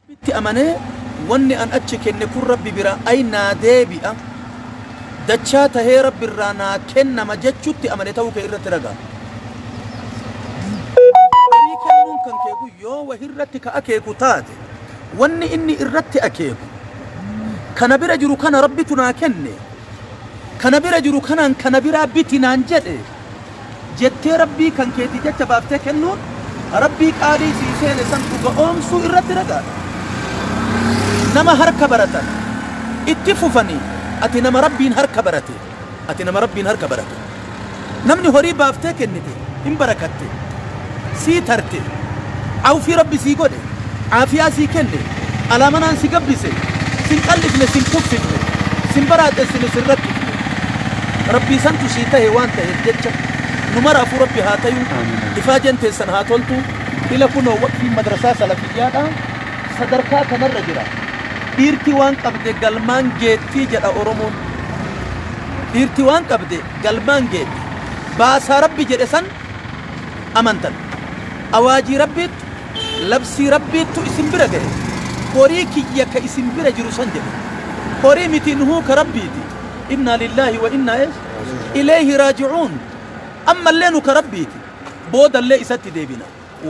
bitti amanee wanni an achi kenne kun rabbi bira ay naa deebi'a dachaa tahee rabbi irraa naa kennama jechuutti amane ta'uu kee irratti ragaa. Horii kennuun kan keeku yoo wahirratti ka akeeku taate wanni inni irratti akeeku kana bira jiru kana rabbitu naa kenne kana bira jiru kanaan kana biraa biti naan jedhe jettee rabbii kan keeti jecha baaftee kennuun rabbii qaalii sii seene san dhuga oomsuu irratti ragaadha. nama harka baratan itti fufanii ati nama rabbiin harka barate ati nama rabbiin harka barate namni horii baaftee kennite hin barakatte sii tarte awfii rabbi sii godhe aafiyaa sii kenne alaamanaan si gabbise sin qallifne sin kuffifne sin baraadessine sin rakkifne rabbii santu sii tahe waan taheef jecha numaraafuu rabbi haa tayu ifaa jenteessan haa toltu ila kunoo waqtii madrasaa salafiyyaadha sadarkaa kanarra jira. dhiirti waan qabde galmaan geettii jedha Oromoon. dhiirti waan qabde galmaan geetti baasaa rabbi jedhe san amantan awaajii rabbiitu labsii rabbiitu isin bira gahe horii kiyya ka isin bira jiru san jedhe horii miti nuhuu ka rabbiiti inna lillaahi wa inna ilayhi raaji'uun ammallee nu ka rabbiiti boodallee isatti deebina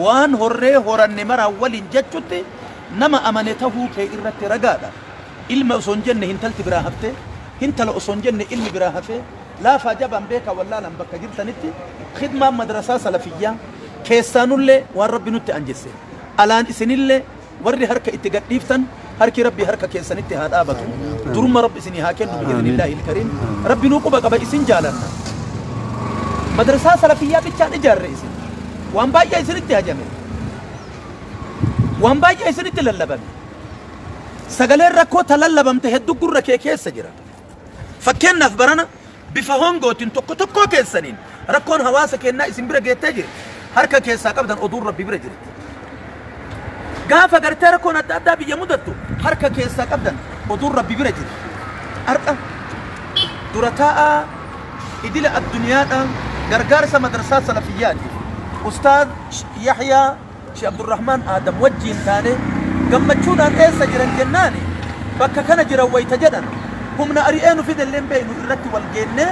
waan horree horanne maraa waliin jechutti nama amane tahuu kee irratti ragaadha. ilma osoon jenne hintalti biraa hafte hintala osoon jenne ilmi biraa hafe laafaa jabaan beeka wallaalan bakka jirtanitti khidmaan madrasaa salafiyyaa keessaanullee waan rabbi nutti anjesse alaan isinillee warri harka itti gadhiiftan harki rabbi harka keessanitti haa dhaabatu duruma rabbi isinii haa kennu bi'idhnillaahi ilkariim rabbi nuu quba qaba isin jaalanna madrasaa salafiyyaa bichaan ijaarre isin waan baay'ee isinitti hajame waan baay'ee isinitti lallabame sagaleen rakkoo talallabamte hedduu gurra kee keessa jira fakkeenyaaf barana bifa hongootiin tokko tokkoo keessaniin rakkoon hawaasa kennaa isin bira geettee jirti harka keessaa qabdan oduun rabbi bira jirti gaafa gartee rakkoon adda addaa biyya mudattu harka keessaa qabdan oduun rabbi bira jirti har'a dura taa'aa idila addunyaadha gargaarsa madrasaa salafiyyaati ustaad Yahyaa Sheikh Abdurrahman Adam wajjin taane gammachuudhaan eessa jiran jennaani bakka kana jiran wayta jedhan humna ari'eenu fidelleen beeynu irratti wal geenne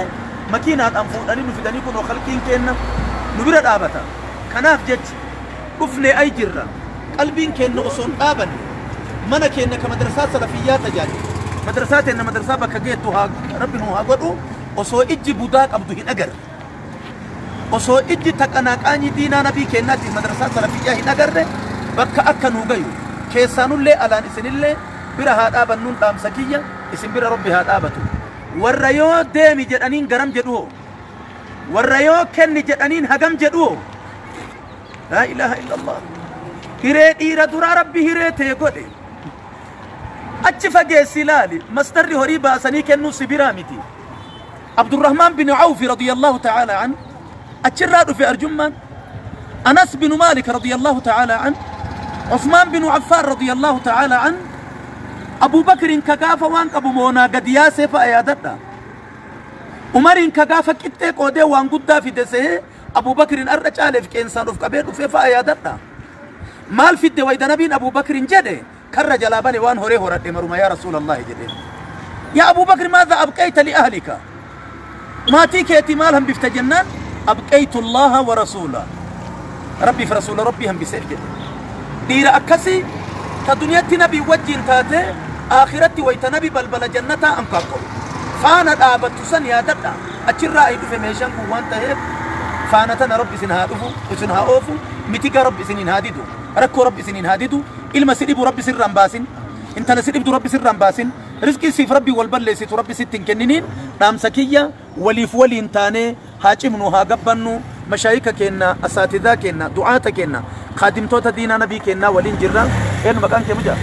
makiinaadhaan fuudhanii nu fidanii kunoo khalqiin kenna nu bira dhaabata kanaaf jechi dhufnee ay jirra qalbiin kenna osoon dhaabanne mana kenna ka madrasaa salafiyyaa tajaajilu madrasaa teenna madrasaa bakka geettu haa rabbi nu haa godhu osoo ijji budaa qabdu hin agarre osoo ijji taqanaaqaanii diinaa nabii kennaatiif madrasaa salafiyyaa hin agarre bakka akka nuu gayu keessaanullee alaan isinillee bira haa dhaabannuun dhaamsa kiyya isin bira rabbi haa dhaabatu warra yoo deemi jedhaniin garam jedhu warra yoo kenni jedhaniin hagam jedhu laa ilaaha illallah hiree dhiira duraa rabbi hiree tee godhe achi fageessi ilaali mastarri horii baasanii kennuu sibiraa miti Abdurrahman bin Awf radiyallahu ta'ala an achirraa dhufe arjummaan Anas bin Malik radiyallahu ta'ala an عثمان بن عفان رضي الله تعالى عنه أبو بكر كغافة وان أبو مونا قد ياسف أيادتنا عمر كغافة كتك ودي وان قد في دسه أبو بكر أرج آلف كإنسان في كبير في فأيادتنا مال في الدويد نبين أبو بكر جده كر جلابني وان هوري هورد مرما يا رسول الله جده يا أبو بكر ماذا أبقيت لأهلك ما تيك احتمالهم بفتجنان أبقيت الله ورسوله ربي فرسول ربي هم بسير جده دير أكسي كدنيا نبي وجين تاته آخرتي ويت نبي بلبل جنة أمكاكو فانا دابت سن يا ددا أشر رأيت في ميشان كوان تهب فانا تنا ربي سنهادفو وسنها أوفو متيك ربي سنين هاديدو ركو ربي سنين هاديدو إلما سيدبو ربي سر رمباسين انت نسيدبو ربي سر رمباسين رزقي سيف ربي والبل ليسيت ربي ستين كننين نام سكية وليف ولين تاني هاجمنو هاقبنو مشايكا كينا أساتذا كينا دعاتا كينا خادمتوتا دينا نبي كينا ولين جرا إيه المكان كي مجا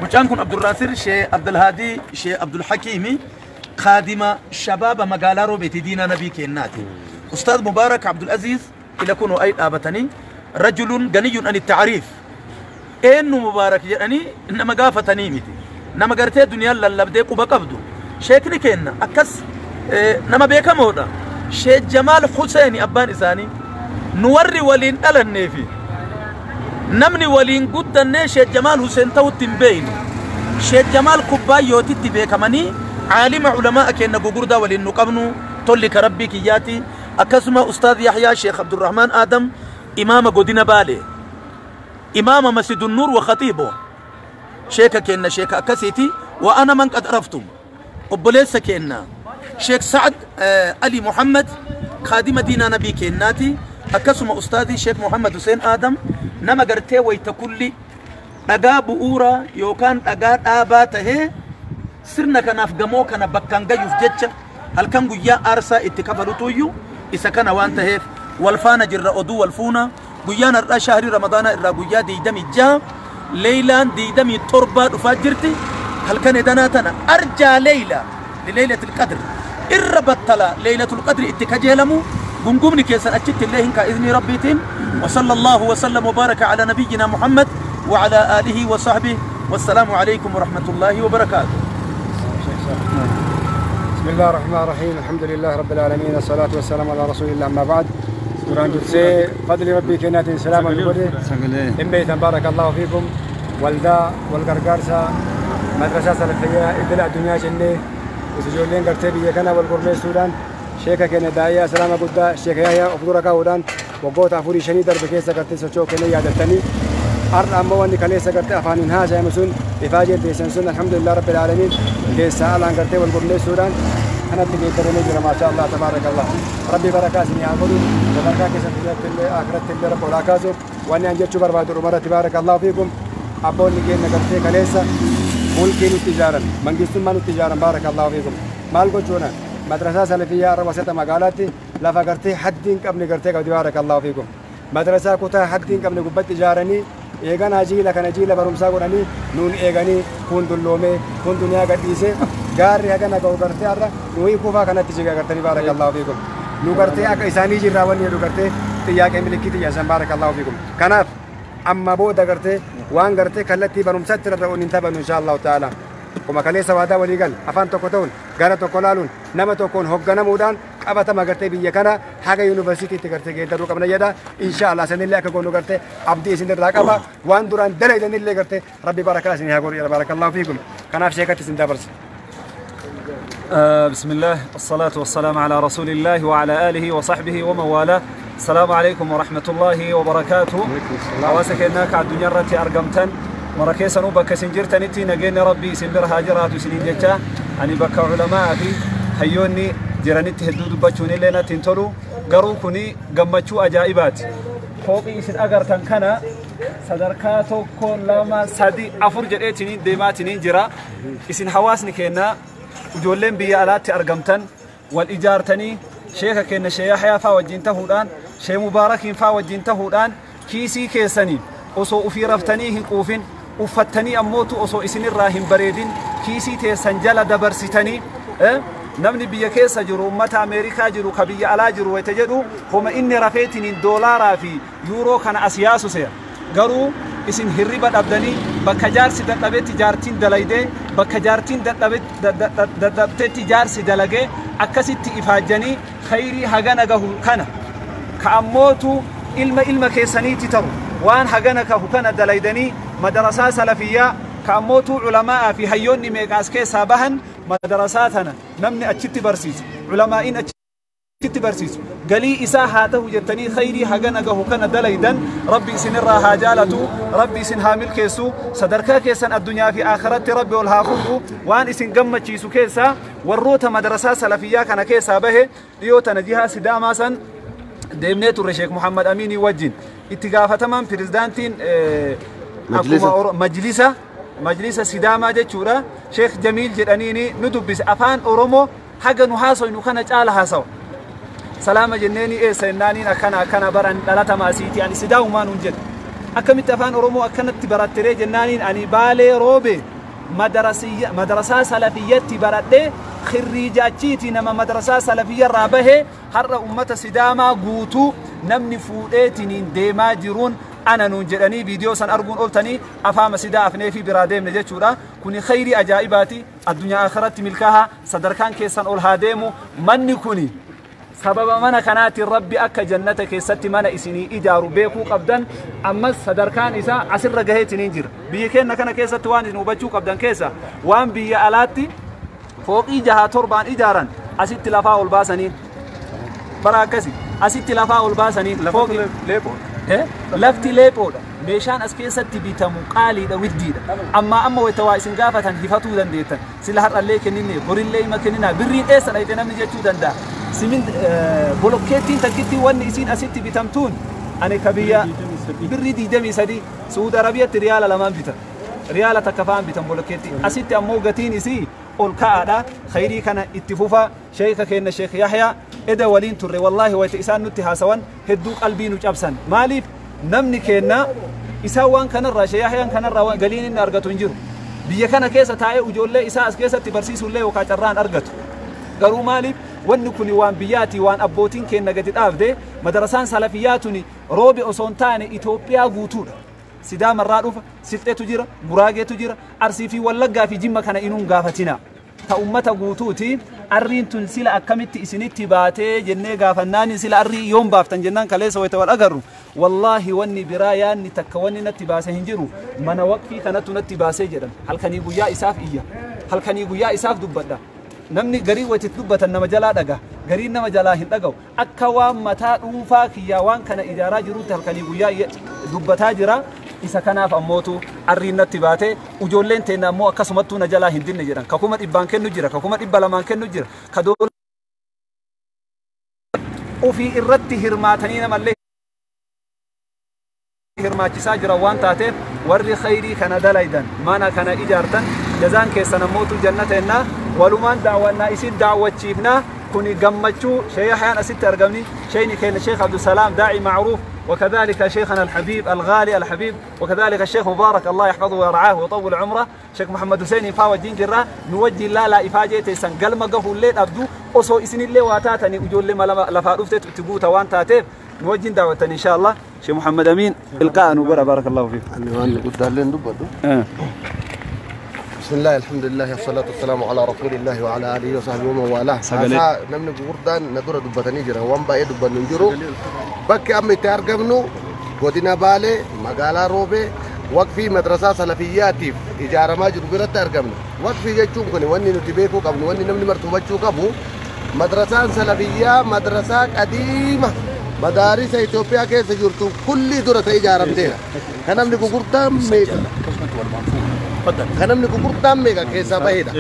مجانكم عبد الراسر شيخ عبد الهادي شيخ عبد الحكيمي خادم شباب مقالارو بيت دينا نبي كيناتي أستاذ مبارك عبد العزيز إلى كونوا أي آبتني رجل غني عن التعريف إنه مبارك يعني إنما قافتني ميتي نما قرتي الدنيا للبديك وبقبضو شيخني كينا أكس نما بيكا مودا شيخ جمال حسيني أبان إساني نوري ولين ألا النيفي نمني ولين قد النشيخ جمال حسين تو التنبين شيخ جمال كبايوتي تبي كماني عالم علماء كأن جوردا ولين نقبنو تولك ربي كياتي أكسما أستاذ يحيى شيخ عبد الرحمن آدم إمام قدنا بالي إمام مسجد النور وخطيبه شيخ كأن شيخ أكسيتي وأنا من قد عرفتم قبليس كأن شيخ سعد علي محمد خادم دين نبي كأناتي أكسما أستاذي شيخ محمد حسين آدم نما قرتي ويتكلي أجاب أورا يوكان أجار آباته سرنا كان أفجمو كان بكان جاي يفجتش هل كان جويا أرسا اتكفلوا تويو إذا كان وانتهف والفانا جرا أدو والفونا جويانا الرا شهر رمضان الرا جويا دي دمي جام ليلان دي دمي تربة وفجرتي هل كان دناتنا أرجى ليلة لليلة القدر الربطلا ليلة القدر اتكجلمو قمقمني كيسان أجت الله كإذن ربيتين وصلى الله وسلم وبارك على نبينا محمد وعلى آله وصحبه والسلام عليكم ورحمة الله وبركاته. بسم الله الرحمن الرحيم الحمد لله رب العالمين الصلاة والسلام على رسول الله أما بعد قرآن جدسي فضل ربي كنات سلام عليكم إن بيتا بارك الله فيكم والدا والقرقارسا مدرسة سلفية إدلاء الدنيا جنة وسجولين قرتبية كان والقرمي السودان شيخا كان داعية سلام قدا شيخ يحيى أفضلك ودان وقوت أفوري شني درب كيسا قرتي سوچو كني يادتني أرض أموان كنيسة قرتي أفانين ها جاي مسون إفاجة تيسنسون الحمد لله رب العالمين كيسا على قرتي والقرمي السودان أنا تجي ترني جرا ما شاء الله تبارك الله ربي بركاتني أقولون تبارك كيسا تجي آخرت اللي رب ولاكازو وأني أنجت شبر بعد الأمور تبارك الله فيكم أبون نجين قرتي كنيسة ملكين التجارة منجستون من التجارة بارك الله فيكم مالكو جونا مدرسة سلفية روسة مقالاتي لا فقرتي حدين قبل قرتي بارك الله فيكم مدرسة كتا حدين قبل قبة تجارني إيجان أجيلا كان أجيلا برمسا قراني نون إيجاني كون دلومي كون دنيا قديسة غاري هكذا نقول قرتي أرى نوي كوفا كانت تجيك قرتي بارك الله فيكم نو قرتي أك إساني جراواني نو قرتي تياك ملكي تياسن بارك الله فيكم كناف أما بودا قرتي وان قرتي كلتي برمسا ترى ننتبه إن شاء الله تعالى وما كان ليس وادا وليقال أفان تكتون غارة تكلالون نما تكون هجنا مودان أبدا ما قرتي بيجانا حاجة يونيفرسيتي تكرتي كده روك من يدا إن شاء الله سن الله كقولوا قرتي عبدي سند الرقابة وان دوران دلائل اللي قرتي ربي بارك الله سنها قولي بارك الله فيكم كان في شيء كتسند برس. بسم الله الصلاة والسلام على رسول الله وعلى آله وصحبه ومن والاه. السلام عليكم ورحمة الله وبركاته. واسك إنك على الدنيا رتي أرقمتن مركز نوبك سنجرتنتي نجين ربي سنبر هاجرات وسنيدتا أني بك علماء في هيوني جرانيت هدود بچوني لنا تنتلو قروكني قمتشو أجائبات فوقي سن أجر تنكنا صدركاتو كون لما سدي أفرج الاتنين ديماتنين جرا اسن حواسني كنا وجولين بيالات أرقمتن والإجارتني شيخ كنا شيخ يا فاوجينته الآن شيخ مبارك فاوجينته الآن كيسي كيسني وصو في رفتنيه قوفين وفتني أموتو أصو إسن الراهم بريدين كيسي تيسنجل دبرستني نمني بيا كيسا جرو متى أمريكا جرو كبيا على جرو ويتجدو هما إني رفيتني دولار في يورو كان أسياسو سير قرو إسن هربت أبدني بكجار سيدت أبي تجارتين دلايدي بكجارتين دت تجار سيدلاجي أكسيت إفاجني خيري هجانا جهو كنا كأموتو إلما كيساني تترو وان حقنا كهكنا دلايدني مدرسة سلفية كأموتو علماء في هيوني ميقاس كيسا بهن مدرساتنا نمني أجت برسيس علماء أجت برسيس قالي إساحاته جتني خيري حقنا كهكنا دلايدن ربي سنرها هاجالتو ربي سنها ملكيسو صدركا كيسان الدنيا في آخرت ربي والهاخذو وان إسن قمت شيسو كيسا والروتا مدرسة سلفية كان كيسا به ليوتا نجيها سداماسا ديمنيتو الشيخ محمد أمين يوجين اتقافة تمام بريزدانتين مجلسة سدامة جتشورا شيخ جميل جدانيني ندبس أفان أورومو حاجة نحاسو إنو كان جعل حاسو سلامة جنيني إيه سينانين أكنا بران لالتا ماسيتي يعني سداو ما ننجد أكمت أفان أورومو أكنت تبراتري جنانين أني بالي روبي مدرسة سلفية تبراتي خريجاتي نما مدرسة سلفية رابه هر أمة سدامة قوتو نمني فودتين ديما جرون أنا ننجرني فيديو سن أرجون قلتني أفهم سدا أفني في برادم نجت شورا كوني خيري أجائباتي الدنيا آخرت ملكها صدر كان كيسان أول هادمو من كوني سبب منا كانت الرب أك جنتك ستي منا إسني إجارو بيكو قبضن أما صدركان إسا عسر رجهت نينجر بيكين كنا كيسة توان نوبتشو قبضن كيسة وان بي آلاتي فوق إجها تربان إجارا أسيت لفاء الباسنين براكسي أسيت لفاء الباسنين فوق ليبو لفتي ليبو meeshaan as keessatti bitamu qaaliidha widdiidha amma waytawaa isin gaafatan hifatuu dandeettan sila har'allee kenninne borillee ima kennina birriin eessa dhayte namni jechuu danda'a simin bolokkeettiin takkitti wanni isin asitti bitamtuun ani kabiyya birrii 23 Saudi Arabiyaatti riyaala 2 bitan riyaala takka faan bitan bolokkeetti asitti ammoo gatiin isii ol ka'aadha khayrii kana itti fufa sheekha kenna sheekh Yahya eda waliin turre wallahi wayta isaan nutti haasawan hedduu qalbii nu cabsan maaliif namni kenna isa waan kanarraa sheeyahyan kanarraa galiin inni argatu hin jiru biyya kana keessa taa'ee ijoollee isaa as keessatti barsiisuullee yookaan carraan argatu garuu maaliif wanni kun waan biyyaati waan abbootiin kenna gadi dhaabde madrasaan salafiyyaatuni roobi osoo hin taane Itoophiyaa guutuudha Sidaamarraa dhufa Silxeetu jira Guraageetu jira Arsii fi Wallaggaa fi Jimma kana inuun gaafatina ta ummata guutuuti arriin tun sila akkamitti isinitti baatee jennee gaafannaan sila arrii yoom baaftan jennaan kaleessa wayta wal agarru wallahi wanni biraa yaanni takka wanni natti baase hin jiru mana waqfii kanattu natti baasee jedhan halkanii guyyaa isaaf iyya halkanii guyyaa isaaf dubbadha namni garii waytitti dubbatan nama jalaa dhaga garii nama jalaa hin dhagaw akka waan mataa dhuunfaa kiyyaa waan kana ijaaraa jirutti halkanii guyyaa dubbataa jira isa kanaaf ammootu arriin natti baate ijoolleen teenna ammoo akkasumattuu na jalaa hin dinne jedhan kakuma dhibbaan kennu jira kakuma 200 kennu jira kadool ofii irratti hirmaatanii namallee hirmaachisaa jira waan taateef warri khayrii kana dalaydan mana kana ijaartan jazaan keessan ammootu jannateenna walumaan daawwannaa isin daawwachiifna kuni gammachuu sheekh Yahyan asitti argamni sheeyni keenya sheekh Abdusalaam daa'i macruuf وكذلك شيخنا الحبيب الغالي الحبيب وكذلك الشيخ مبارك الله يحفظه ويرعاه ويطول عمره شيخ محمد حسين فاوى جين جرا نوجه لا إفاجة سن قلم قفوا الليل أبدو أصو إسن الليل واتاتني وجول لما لفاروف تبوت وان تاتيف نوجه دعوة إن شاء الله شيخ محمد أمين إلقاء نبرة بارك الله فيك بسم الله الحمد لله والصلاة والسلام على رسول الله وعلى آله وصحبه ومن والاه. هذا نمني بوردان ندور دبتني جرا وان باي دبن نجرو بك أمي تارجمنو ودينا بالي مقالة روبي وقفي مدرسة سلفياتي إجارة ما جرو بلا تارجمنو وقفي جتشون كني واني نتبيكو قبل واني نمني مرتبطشو قبو مدرسة سلفية مدرسة قديمة مدارس إثيوبيا كيس جرتو كل دورة إجارة بدينا أنا نمني بوردان ميجا kanamni gurguddaan meeqa keessaa bahedha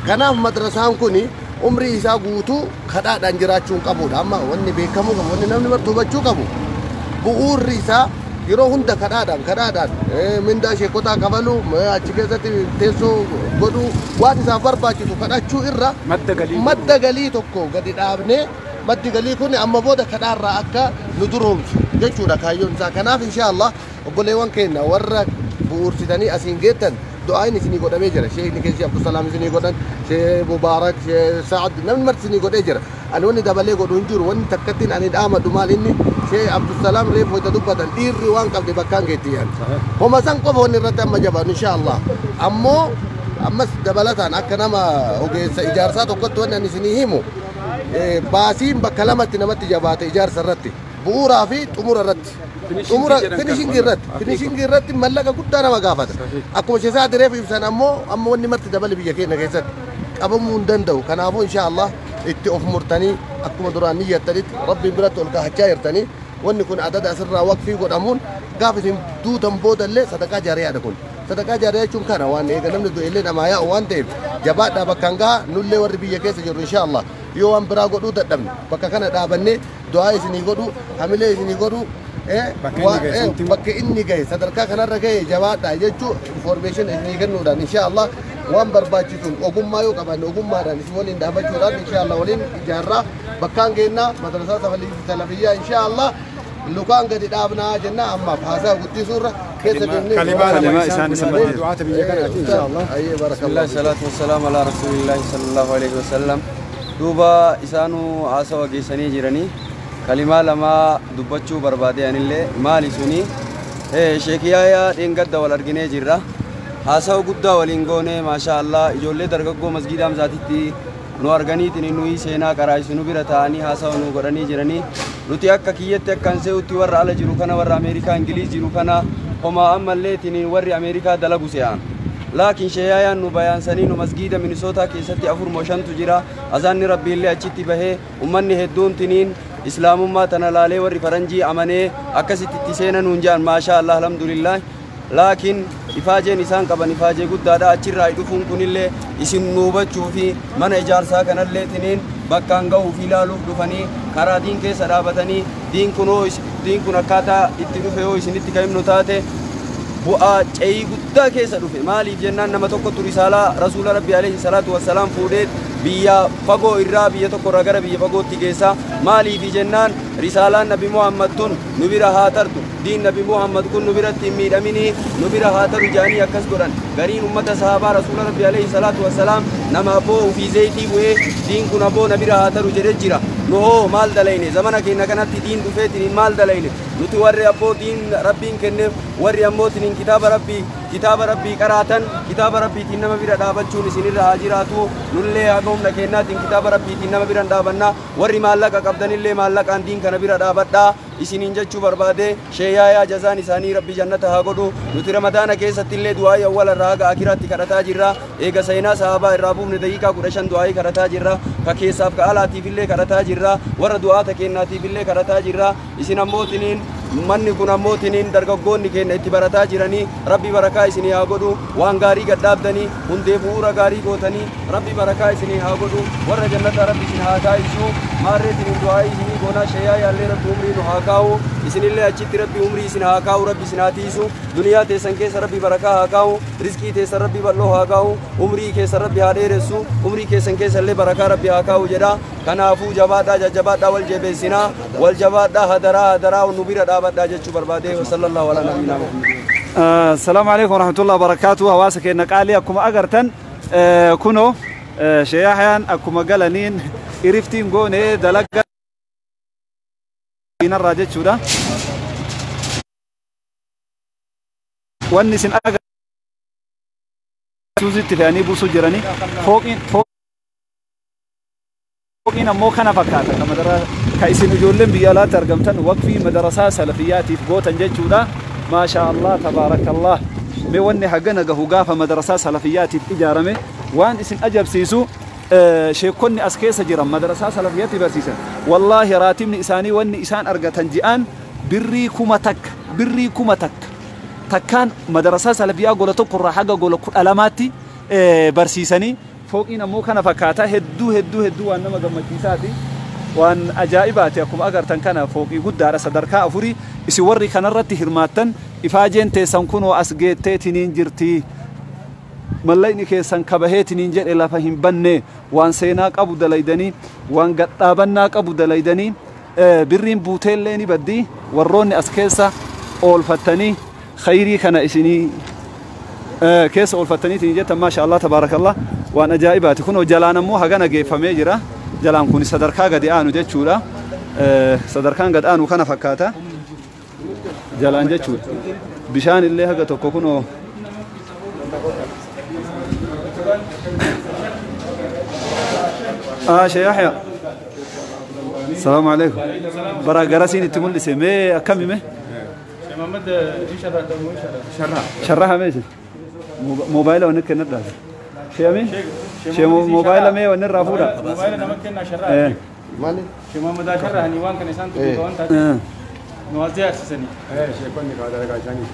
kanaaf madrasaan kuni umrii isaa guutuu kadhaadhaan jiraachuun qabudha amma wanni beekamu qabu wanni namni martubachuu qabu bu'uurri isaa yeroo hunda kadhaadhaan mindaa sheekotaa kafalu achi keessatti teessoo godhu waan isaaf barbaachisu kadhachuu irra madda galii tokko gadi dhaabnee maddi galii kun amma booda kadhaarraa akka nu duroomsu jechuudha kaayyoon isaa kanaaf inshaallah obboleewwan keenya warra bu'uursitanii asiin geettan دعائني سني قد أميجر شيء نكشي عبد السلام سني قدن شيء مبارك شيء سعد نم مرت سني قد أجر أنا وني دبلي قد نجور وني تكتين أنا دام دمال إني شيء عبد السلام ريف ويتدوب بدن إير روان قبل بكان جتيان هم سانكو هوني رتم مجبان إن شاء الله أمس دبلتان أكنا ما أوكي إيجار سات وقت وانا نسني هيمو باسين بكلامة نمت جبات إيجار سرتي بورا في أمور رت finishing irratti mallaqa guddaa nama gaafata akkuma sheesaa direef ibsan ammoo wanni marti dabale biyya keenya keessatti qabamuu hin danda'u kanaafuu inshaallah itti of murtanii akkuma duraan niyyattanitti rabbiin biratti ol kaa'achaa jirtanii wanni kun adada asirraa waqfii godhamuun gaafa isin duutan boodallee sadaqaa jaariyaadha kun sadaqaa jaariyaa jechuun kana waan eega namni du'ellee namaa yaa'u waan ta'eef jabaadhaa bakkaan gahaa nullee warri biyya keessa jirru inshaallah yoo waan biraa godhuu dadhabne bakka kana dhaabannee du'aa isinii godhu hamilee isinii godhu bakka inni gahe sadarkaa kanarra gahe jabaadha jechuu information isinii kennuudhaan inshaallah waan barbaachisuun ogummaa yoo qabaanne ogummaadhaan isin waliin dhaabachuudhaan inshaallah waliin ijaarraa bakkaan geennaa madrasaa salafiyyaa inshaallah lukaan gadi dhaabnaa jenna ammaaf haasaa guddisuurra keessa jennee kalimaa isaan ismatti du'aata biyya kanaati inshaallah bismillah salatu wassalamu ala rasulillahi sallallahu alaihi wasallam duuba isaanuu haasawa geessanii jiranii kalimaa lama dubbachuu barbaadeenillee maali suni Sheekh Yahya dhengadda wal arginee jirra haasawa guddaa waliin goone maasha Allah ijoollee dargaggoo masgiida Hamzaatitti nu arganiitiin nuyi seenaa qaraa'isu nu bira ta'anii haasawa nu godhanii jiranii nuti akka kiyyetti akkan se'utti warra ala jiru kana warra Ameerikaa Ingiliiz jiru kana homaa ammalleetiin warri Ameerikaa dalagu se'an laakiin sheeyayaan nu bayaansanii nu masgiida Minisootaa keessatti 4-5tu jira azaanni rabbiillee achitti bahee ummanni hedduun tiniin islaamummaa tana laalee warri faranjii amanee akkasitti itti seenan nuun jedhan maashaa Allah alhamdulillah laakiin ifaajeen isaan qaban ifaajee guddaadha achirraa dhufuun kunillee isin nu hubachuu fi mana ijaarsaa kanallee tiniin bakkaan ga'uuf ilaaluuf dhufanii karaa diin keessa dhaabatanii diin kun akkaataa itti dhufe yoo isinitti ka'imnu taate bu'aa ce'ii guddaa keessa dhufe maaliif jennaan nama tokkotu risaalaa rasuula rabbi alayhi salaatu wassalaam fuudhee biyya fagoo irraa biyya tokko irraa gara biyya fagootti geessa maaliif jennaan risaalaan nabi Muhammad tun nu bira haa tartu diin nabi Muhammad kun nu biratti hin miidhaminii nu bira haa taru jaanii akkas godhan gariin ummata sahabaa rasuula rabbi alayhi salaatu wassalaam nama abboo ufii zayitii bu'ee diin kun abboo na bira haa taru jedhee jira nu hoo maal dalayne zamana keenya kanatti diin dhufeetiin maal dalayne nuti warri abboo diin rabbiin kenneef warri ammootiin kitaaba rabbii qaraatan kitaaba rabbiitiin nama bira dhaabachuun isinirra haa jiraatu nullee haga humna kennaatiin kitaaba rabbiitiin nama bira dhaabannaa warri maallaqa qabdanillee maallaqaan diin kana bira dhaabadhaa isiniin jechuu barbaade sheeyaayaa jazaan isaanii rabbi jannata haa godhu nuti ramadaana keessatti illee du'aa awwala irraa haga akiraatti kadhataa jirra eega seenaa sahabaa irraa buufne daqiiqaa 15 du'aa kadhataa jirra ka keessaaf ka alaatiif illee kadhataa jirra warra du'aata kennaatiif illee kadhataa jirra isin ammootiniin manni kun ammootiniin dargaggoonni keenya itti barataa jiranii rabbi barakaa isinii haa godhu waan gaarii gadhaabdanii hundee bu'uura gaarii gootanii rabbi barakaa isinii haa godhu warra jannata rabbi isin haa taasisu maarreetiin du'aa isinii goonaa sheeyaayaa illee rabbi umrii nu haa kaa'u isinillee achitti rabbi umrii isin haa kaa'u rabbi isin haa tiisu duniyaa teessan keessa rabbi barakaa haa kaa'u rizqii teessan rabbi bal'oo haa kaa'u umrii keessa rabbi haa dheeressu umrii keessan keessa illee barakaa rabbi haa kaa'u jedha kanaafuu jabaadhaa jajjabaadhaa wal jabeessinaa wal jabaadhaa hadaraa nu bira dhaabadhaa jechuu barbaade sallallahu alaa nabiyina Muhammad. Assalamu alaikum warahmatullahi wabarakatuh hawaasa keenya qaalii akkuma agartan kuno sheeyahayaan akkuma galaniin iriftiin goonee dalaga inarraa jechuudha wanni isin agarsiisutti fe'anii buusuu jiranii fooqiin ammoo kana fakkaata ka isin ijoolleen biyya alaatti argamtan waqfii madarasaa salafiyyaatiif gootan jechuudha maashaa Allah tabaarakallah mee wanni hagana gahu gaafa madarasaa salafiyyaatiif ijaarame waan isin ajabsiisu sheekonni as keessa jiran madarasaa salafiyyaatti barsiisan wallaahi raatibni isaanii wanni isaan argatan ji'aan birrii kuma takka takkaan madarasaa salafiyyaa gola tokko irraa haga gola 12tti barsiisanii fooqiin ammoo kana fakkaata hedduu waan nama gammachiisaati waan ajaa'ibaati akkuma agartan kana fooqii guddaadha sadarkaa 4 isin warri kanarratti hirmaattan ifaajeen teessan kunoo as geetteetiniin jirti mallayni keessan kabaheetiniin jedhe lafa hin banne waan seenaa qabu dalaydanii waan gadhaabannaa qabu dalaydanii birriin buuteellee ni baddi warroonni as keessa oolfattanii khayrii kana isinii keessa oolfattaniitiin jettan maasha Allah tabaarakallah waan ajaa'ibaati kunoo jalaan ammoo hagana geeffamee jira jalaan kun sadarkaa gadi aanu jechuudha sadarkaan gad aanu kana fakkaata jalaan jechuudha bishaan illee haga tokko kunoo Sheikh Yahya السلام عليكم برا جراسين تقول سمي كم مه محمد شرها ماشي موبايله ونك ندرا شيء مين شيء موبايله مي ونرا فورا موبايله نمكننا شرها مالي شيء محمد شرها نيوان كان انسان تقول انت نوازي اسسني شيء كوني قاعد راجعني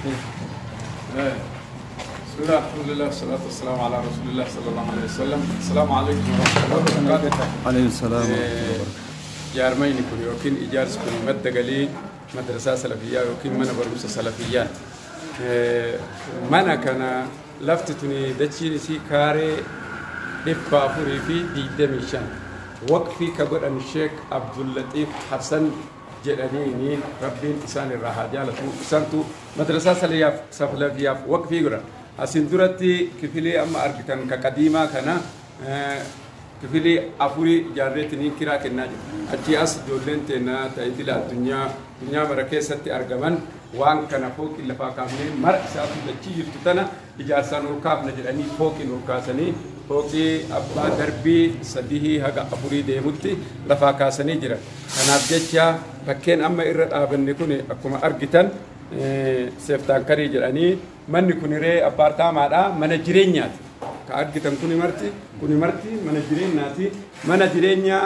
بسم الله الحمد لله والصلاة والسلام على رسول الله صلى الله عليه وسلم السلام عليكم ورحمة الله وبركاته عليه السلام ورحمة الله وبركاته جارمين كل يوكين إجارس كل مدة قليل مدرسة سلفية وكين من برمس سلفيات منا كان لفتتني دتشي سي كاري دفع فوري في دي دمشان وقفي كبر أن الشيخ عبد اللطيف حسن جلانيني ربين إنسان الرهاجة لتو إنسانتو مدرسة سلفية وقفي قرا أسندرتي كفيلي أما أركتن كقديمة كنا كفيلي أفوري جارتني كرا كنا أجي أس جولين تنا تايدي الدنيا مركزة أرجمان وان كنا فوق اللي فاكامين مر سافي بتشي يفتنا إجازة نوركاب نجلاني فوق نوركاسني fooqii abbaa darbii sadii haga afurii deemutti lafaa kaasanii jiran. Kanaaf jecha bakkeen amma irra dhaabanne kun akkuma argitan seeftaankarii jedhanii manni kun ree appaartaamaadha mana jireenyaati. Ka argitan kuni marti mana jireenyaati. Mana jireenyaa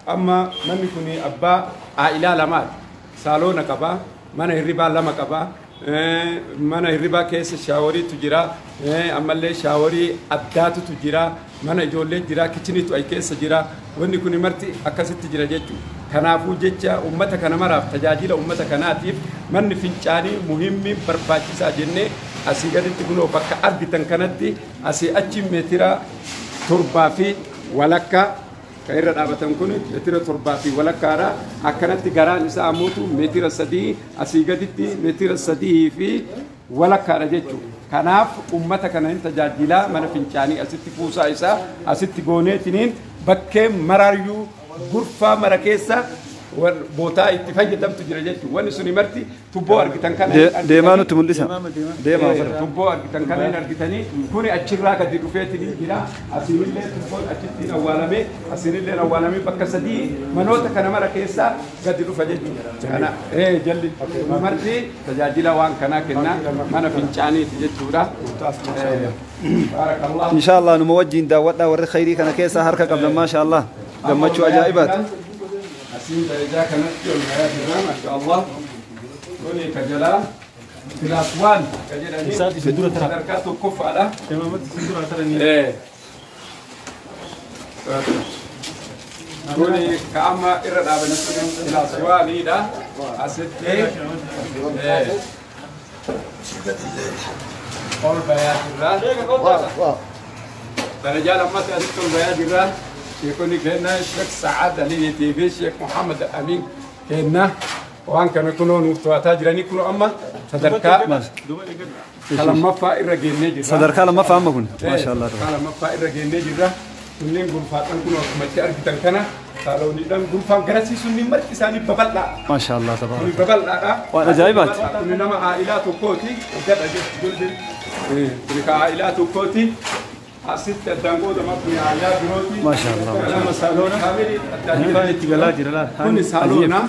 amma manni kun abbaa aa'ilaa lamaadha. Saaloona qaba, mana hirribaa lama qaba. Mana hirribaa keessa shaaworiitu jira, ammallee shaaworii addaatutu jira, mana ijoollee jira, kichiniitu ay keessa jira. Wanni kun marti akkasitti jira jechuudha. Kanaafuu jecha ummata kana maraaf tajaajila ummata kanaatiif manni fincaanii muhimmii barbaachisaa jennee asii gaditti kunoo bakka argitan kanatti asii achi meetira 7 fi walakkaa kan irra dhaabatan kun meetira 7 fi walakkaadha. Akkanatti garaan isaa ammuutu meetira 3 asii gaditti meetira 3 fi walakkaadha jechuudha. Kanaaf ummata kana hin tajaajilaa mana fincaanii asitti kuusaa isaa asitti gooneetiniin bakkee maraayyuu gurfaa mara keessa bootaa itti fayyadamtu jira jechuudha. Wanni suni marti tubboo argitan kana deemaa nutti mul'isa. Deemaa tubboo argitan kana hin argitanii kuni achirraa gadi dhufeetii jira. Asiinillee tubboon achitti awwaalamee asiinillee awwaalamee bakka sadii manoota kana mara keessa gadi dhufa jechuudha. Kana jalli marti tajaajila waan kanaa kennaa mana fincaaniiti jechuudha. Inshallah numa wajjin daawwadhaa warri khayrii kana keessa harka qabdan maashaallah gammachuu ajaa'ibaati. Asin darajaa kanatti ol gahaa jirra maashaallah. Kuni kajalaa kilaas 1 kajedhanii sadarkaa tokkoffaadha. Kuni ka amma irra dhaabanatti kilaas 1dha. Asitti ol bayaa jirra. Darajaa lammatti asitti ol bayaa jirra. يكون كنا الشيخ سعد علي تي في الشيخ محمد امين كنا وان كان يكونوا نوتوا جيراني كانوا اما صدركا كلام فائر رجيني صدركا لما فهمكم ما شاء الله كلام فائر رجيني جرا كلين غرفاتن كانوا متي ارغتن كنا قالوا لي دم غرفان غرسي سني مرتي ساني ببلع ما شاء الله تبارك الله ببلع وانا جايبات انما عائلات كوتي قد جلد عائلات كوتي أسيت الدانغو دم أبني عيال بروتي ما شاء الله لما سالونا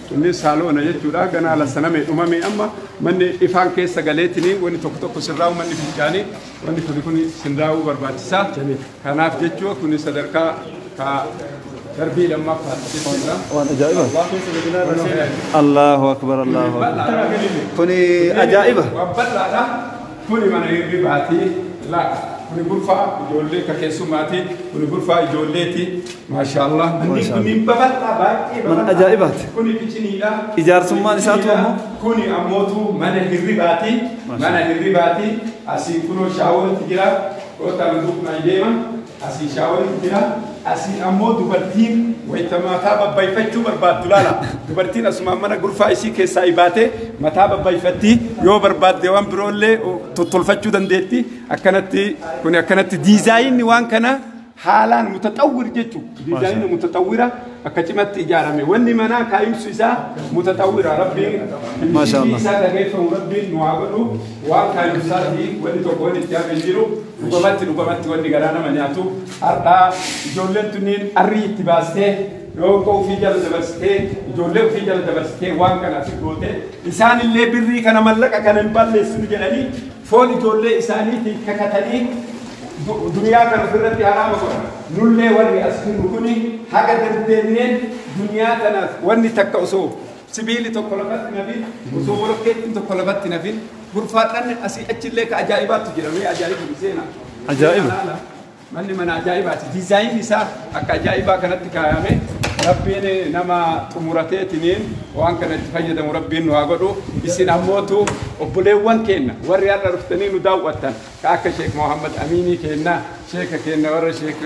كوني سالونا يجورا كنا على سنة أمامي أما من إفان كيس سجلتني وني توك سراو من فيجاني وني كوني سنداو برباتسا كنا في جتوا كوني صدركا كا تربي لما فاتنا وانا جايبه الله أكبر الله أكبر كوني أجائبه وبلا كوني من يرباتي لا كوني غرفة جولة كيسوماتي كوني غرفة جولتي ما شاء الله كوني ببلع باقي من أجائبات كوني كيشنيلا إجار سمان ساتو كوني أموتو من الرباتي من الرباتي أسي كونو شاور تجرا وتام دوك نايديما أسي شاور تجرا أسي أمو دوبرتين ويتما تابا بايفتشو برباد دولالا دوبرتين أسمع من غرفة إسي كيسايباتي ما تابا بايفتي يو برباد ديوان برولة تطلفتشو دندتي أكنتي كوني أكنتي ديزاين وان كنا حالا متطور جتو ديزاين متطورة أكتمت إجارة واني منا كايم سويسا متطورة ربي ما شاء الله سيسا لغيف ربي نوابلو وان كايم ساتي واني توقوان اتياب انجيرو لقبت واني غرانا منياتو أرقا جولن تنين أري اتباسته يوكو في جال دبرسته جولن في جال دبرسته وان كان أسيقوته إسان اللي بري كان ملقا كان نبالي سنجلني فولي جولن إساني تكتني دنيا كان فرتي حرام كنا نولي وري أسكن كوني حاجة تردين دنيا تنا وني تكوسو سبيلي تقلبت نبي وصور كيت تقلبت نبي غرفاتنا أسي أجلك عجائبات تجربي عجائب بسينا عجائب من عجائبات ديزاين نساء عجائبات كانت كامة ربنا نما تمرتين وان كانت تفيد مربين وعقدو يسين أموتو وبلوان كنا وريال رفتنين وداوتن كأك شيخ محمد أميني كنا شيخ كنا ورا شيخ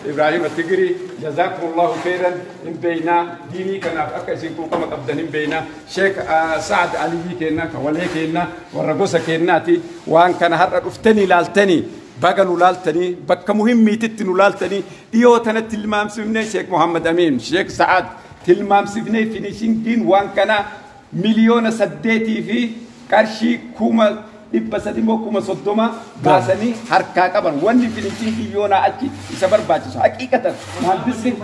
إبراهيم التجري جزاكم الله خيرا إن بينا ديني كنا أك شيخ كما قبضن إن بينا شيخ سعد علي كنا كولي كنا ورقوس كنا تي وان كان هر رفتني لالتني بقى لالتني بقى مهم ميتت لالتني ديو تنا تلمام سمني شيخ محمد أمين شيخ سعد تلمام سمني فينيشين دين وان كان مليون سديتي في كارشي كوما إبسدي موكما صدوما باسني حركة كبر وندي في التيكي يونا أكيد يسافر باجس حقيقة مهندسي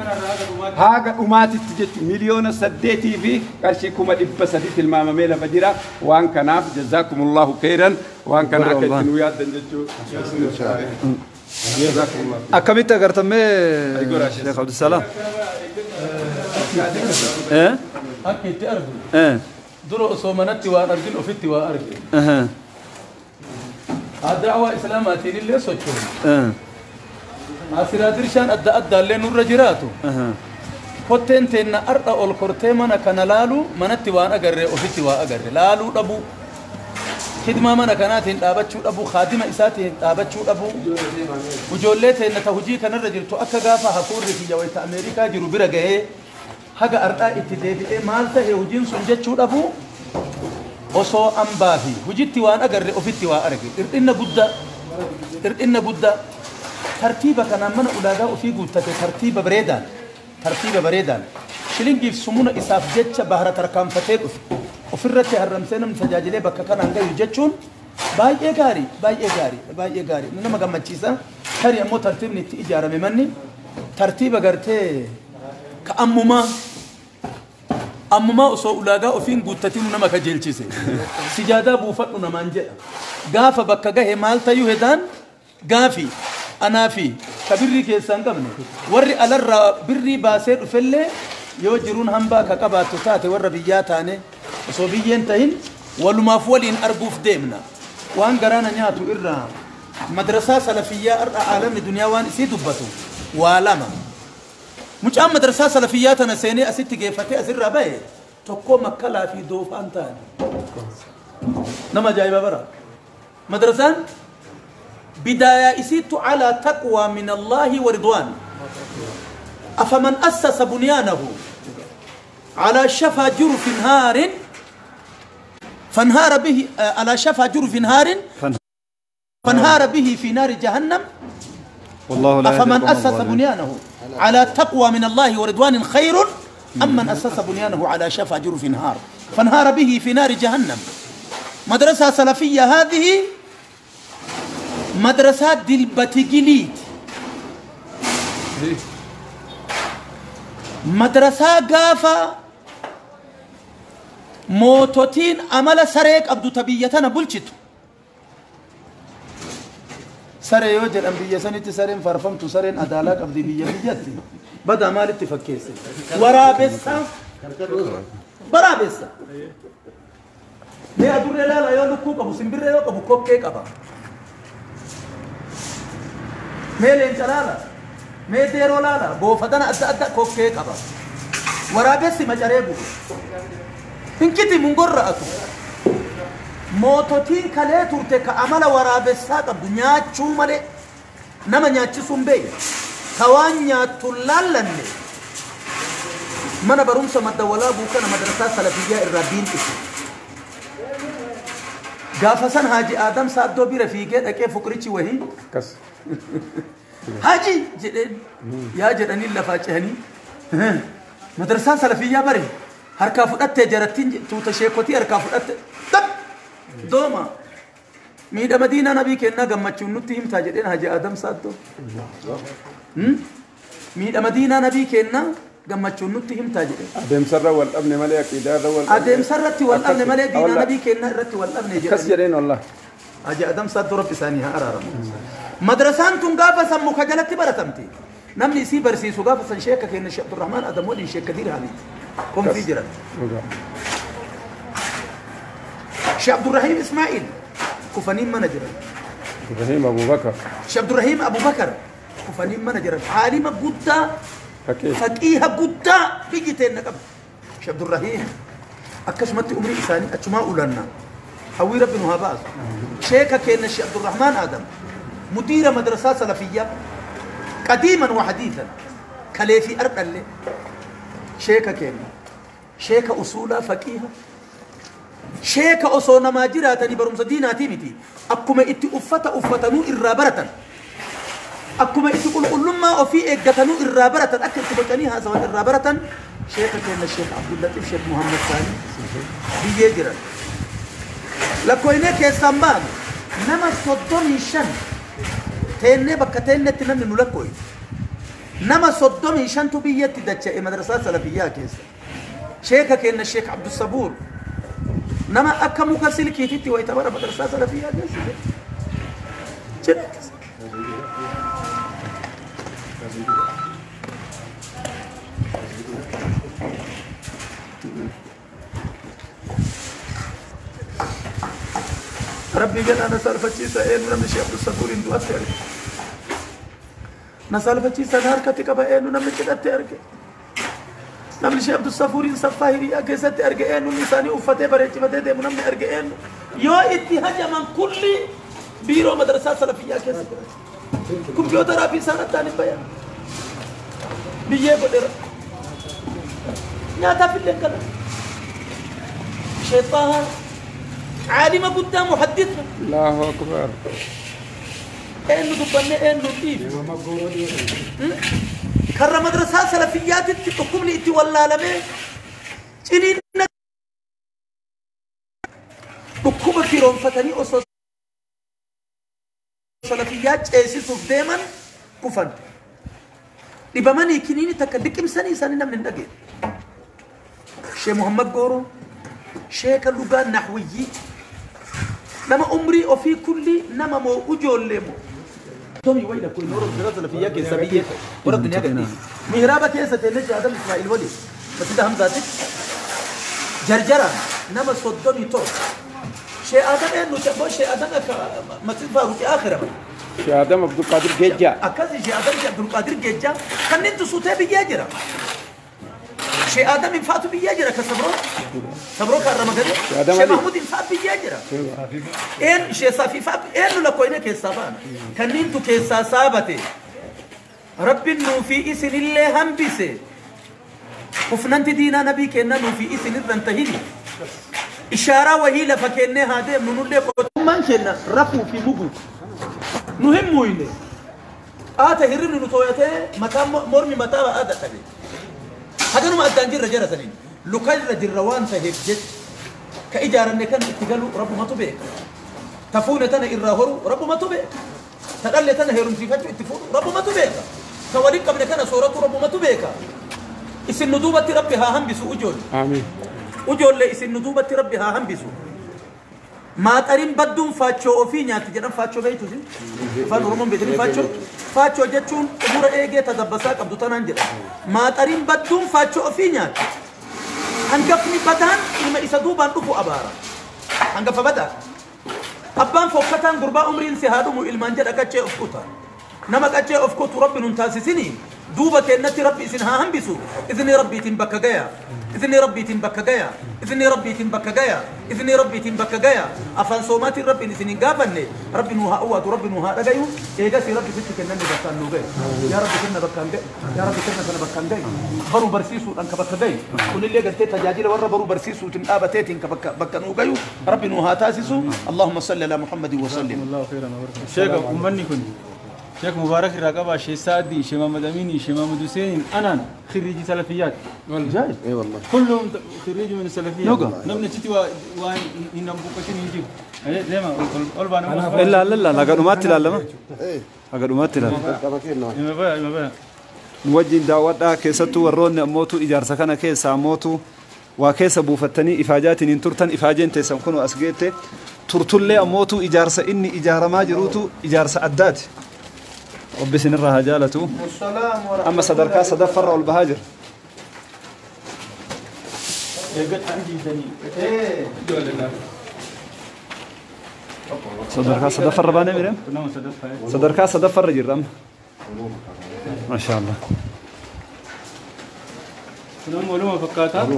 هاga umaati jechuun miliyoona 8 fi qarshii 100 tilmaama meela badira waan kanaaf jazakumullahu khairan waan kana akka itti nu yaaddan jechuun akkamitti agartamee Sheekh Abdusalaam akka itti argu duro osoo manatti waan argin ofitti waa arge da'waa islaamaatiin illee sochoonu asiraa dirshaan adda addaallee nurra jiraatu kotteen teenna arda ol kortee mana kana laalu manatti waan agarree ofitti waa agarre laaluu dhabu khidmaa mana kanaatiin dhaabachuu dhabu khaadima isaatiin dhaabachuu dhabu ijoollee teenna ta hujii kanarra jirtu akka gaafa hafuurri kiyya wayta ameerikaa jiru bira gahee haga ardaa itti deebi'ee maal ta'e hujiin sun jechuu dhabu osoo ambaa fi hujitti waan agarre ofitti waa arge irdinna guddaa tartiiba kanaan mana ulaagaa ofii guuttate tartiiba bareedaan shilingiif sumuna isaaf jecha bahara tarkaanfatee dhufe ofirratti harramsee namni tajaajilee bakka kanaan gayu jechuun baay'ee gaarii nama gammachiisa tarii ammoo tartiibni itti ijaarame manni tartiiba gartee ka ammumaa osoo ulaagaa ofiin guuttatiin nama kajeelchise sijaadaa buufadhu namaan jedha gaafa bakka gahe maal tayyuu hedaan gaafi anaafi ka birrii keessaan qabne warri alarraa birrii baasee dhufellee yoo jiruun hambaa ka qabaattu taate warra biyyaa taane osoo biyyeen tahin walumaaf waliin arguuf deemna waan garaana nyaatu irraa madrasaa salafiyyaa ar'a aalamni duniyaa waan isii dubbatu waa lama mucaan madrasaa salafiyyaa tana seenee asitti geeffatee asirraa bahe tokko makkalaa fi doofaan taane nama ajaa'iba bara madrasaan بداية إسيت على تقوى من الله ورضوان أفمن أسس بنيانه على شفا جرف نهار فانهار به على شفا جرف نهار فانهار به في نار جهنم والله لا أفمن أسس بنيانه على تقوى من الله ورضوان خير أم من أسس بنيانه على شفا جرف نهار فانهار به في نار جهنم مدرسة سلفية هذه مدرسة دلبتجليد مدرسة قافة موتوتين عمل سريك عبدو تبيتنا بلشتو سري يوجد أنبياء سنة سرين فرفمت سرين أدالك عبدي بيجتي بدأ مال اتفكيس ورابسة برابسة ليه أدور لا يولكوك أبو سنبري يوك أبو كوكيك أبا ميلين جلالا ميديرو لالا بوفتنا أدى كوكيك أبا ورابسي مجاريبو إنكتي منقرأتو موتوتين كالي تورتك عمل ورابسات الدنيا شو مالي نما نياتي سنبي كوان نياتو لالني منا برومسا مدولا بوكنا مدرسة سلفية الرابين إسي قافسان هاجي آدم سادو برفيقه أكي فكريتي وهي كس هاجي جدين يا جدني لفاجهني مدرسة سلفية بري هركا فدت جرتين توتشيكوتي هركا فدت دوما ميدا مدينة نبي كنا جمعتشون نتيم تاجدين هاجي آدم سادو ميدا مدينة نبي كنا جمعتشون نتيم تاجدين أدم سر والأبن ملك إدارة أدم سرتي والأبن ملك دينا نبي كنا رتي والأبن كس جدين والله أجي آدم سادو رب ثانيها أرارم مدرسان تنقافة سمو خجلت برتمتي نمني سي برسي سقافة سنشيكا كأن الشيخ عبد الرحمن آدم ولي شيخ كثير هذه قم في جرا شيخ عبد الرحيم إسماعيل كفنين منجر إبراهيم أبو بكر شيخ عبد الرحيم أبو بكر كفنين منجر عالم جدا فقيه جدا بيجتين نقب شيخ عبد الرحيم أكشمت أمري إنساني أشماء لنا حوي ربنا هباز شيخ كأن الشيخ عبد الرحمن آدم مدير مدرسة سلفية قديما وحديثا كليفي أرض اللي شيخ كأن شيخ أصولا فقيه شيخ أصونا ما جراتني برمز ديناتي متي أكما إتي أفتنو إرابرة أكما إتي قل ما وفي إجتنو إرابرة أكل تبتني هذا إرابرة شيخ كأن الشيخ عبد اللطيف شيخ محمد ثاني بيجرا لكوينك يا سمان نما صدوم يشان تيني بكتيني تنمي نلكوي نما صدوم يشان تبيت تدجى مدرسة سلفية كيس شيخك كأن الشيخ عبد الصبور نما أكمل كسل كيتي ويتبرع مدرسة سلفية كيس ربي قال أنا سالفتشيسا إيه نمني شيخ عبد الصبور إندو أتيرك نسالفتشيسا نهار كتك إيه نمني كده أتيرك نمني شيخ عبد الصبور إن صفاهي يا كيسة أتيرك إيه نمني أفتة بريتي بدأ نمني أرجع إيه يو اتهاج من كل بيرو مدرسة سلفية كيسة كمبيوتر أبي سنة تاني بيان بيجي بدر ناتا في اللي كذا شيطان عالم قدام محدثنا الله أكبر إنه دبنا إنه كيف كرر مدرسة سلفيات تقوم لي ولا لمه جنين بكم في روم فتني أصل سلفيات أسيس دائما كفن لبمن يكنيني تكلم سني نمن النجيل شيخ محمد قورو شيخ اللغة النحوية نما عمري وفي كل نما مو أجول لمو تومي وين كل نور الدراسة في ياك سبية ورا الدنيا كذي مهرابة كيسة تلج آدم إسماعيل ولي بس ده هم ذاتك جرجرة نما صدقني تو شيء آدم إنه تبغى شيء آدم مثل فاروق آخره شيخ آدم عبد القادر جيجا أكاد شيء آدم عبد القادر جيجا كان أنت صوته بيجرا شيء آدم إنفاته بيجرا كسبرو كرم كذي شيء محمود إنفات بيجرا إن شيء صافي فاب إنه لكوينه كيسابان كان أنت كيساسابته رب إنه في إسن الله هم بيسه وفننت دينا نبي كنا إنه في إسن الرنتهيني إشارة وهي لفكنة هذا من اللي من كنا رفو في مجود مهم وينه هرمني نتويته متى مرمي متى هذا تبي هذا نوع الدنجر رجال سنين لقيل رجال روان فهبجت كإجارة نكان اتقالوا رب ما تبيك تفون تنا إرهورو رب ما تبيك تقل تنا هيرم سيفات اتفور رب ما تبيك تواليك قبل كان صورته رب ما تبيك اسم ندوبة ربها هم بسوء أجول آمين أجول لإسم ندوبة ربها هم بسوء ما ترين بدون فاتشو أفينيا تجرم فاتشو بيتو زين فانورمون بيتني فاتشو جتون أمور إيجي تدبساك أبدو تنانجر ما ترين بدون فاتشو أفينيا هنقفني بدان إلما إسدوبان أفو أبارا هنقف بدان أبان فوقتان قربا أمرين سهادو إلمان جد أكتشي أفكوتا نما أكتشي أفكوت ربي ننتاسسيني دوبة كأنتي ربي إسنها هم بسو إذن ربي تنبكا جايا إذن ربي تنبكا جايا إذن ربي تنبكا جايا إذن ربي تنبكا جايا أفان صومات ربي نسنين قابني ربي نوها أواد ربي نوها رجايو إيجا سي ربي فتك إنني بكان نوجي يا ربي كنا بكان جاي يا ربي كنا بكان جاي برو برسيسو أنك بكا جاي كل اللي قلت تجاجيل ورا برو برسيسو تنقابتين كبكا نوجيو ربي نوها تاسسو اللهم صل على محمد وسلم الله خيرا شيخ أمني كنت شيخ مبارك الرقابة شيخ سعدي شيخ محمد أميني شيخ محمد حسين أنا خريجي سلفيات جاي اي والله كلهم خريجي من السلفيات نمنا تتي وين بوكشين يجيب زي ما قلبنا إلا لا قدومات لا لما ايه قدومات لا ما بقى نوجه دعوة كيستو ورون موتو إجار سكنا كيسا موتو وكيس بوفتني إفاجات ننترتن إفاجين تسمكنوا أسجيته ترتلي موتو إجارس إني إجار ما جروتو إجارس أدات وبسن الرهجالة أما صدركا صدفر والبهاجر صدركا صدفر بانه ميرم صدركا صدفر جرام ما شاء الله كنا معلومة فكاتا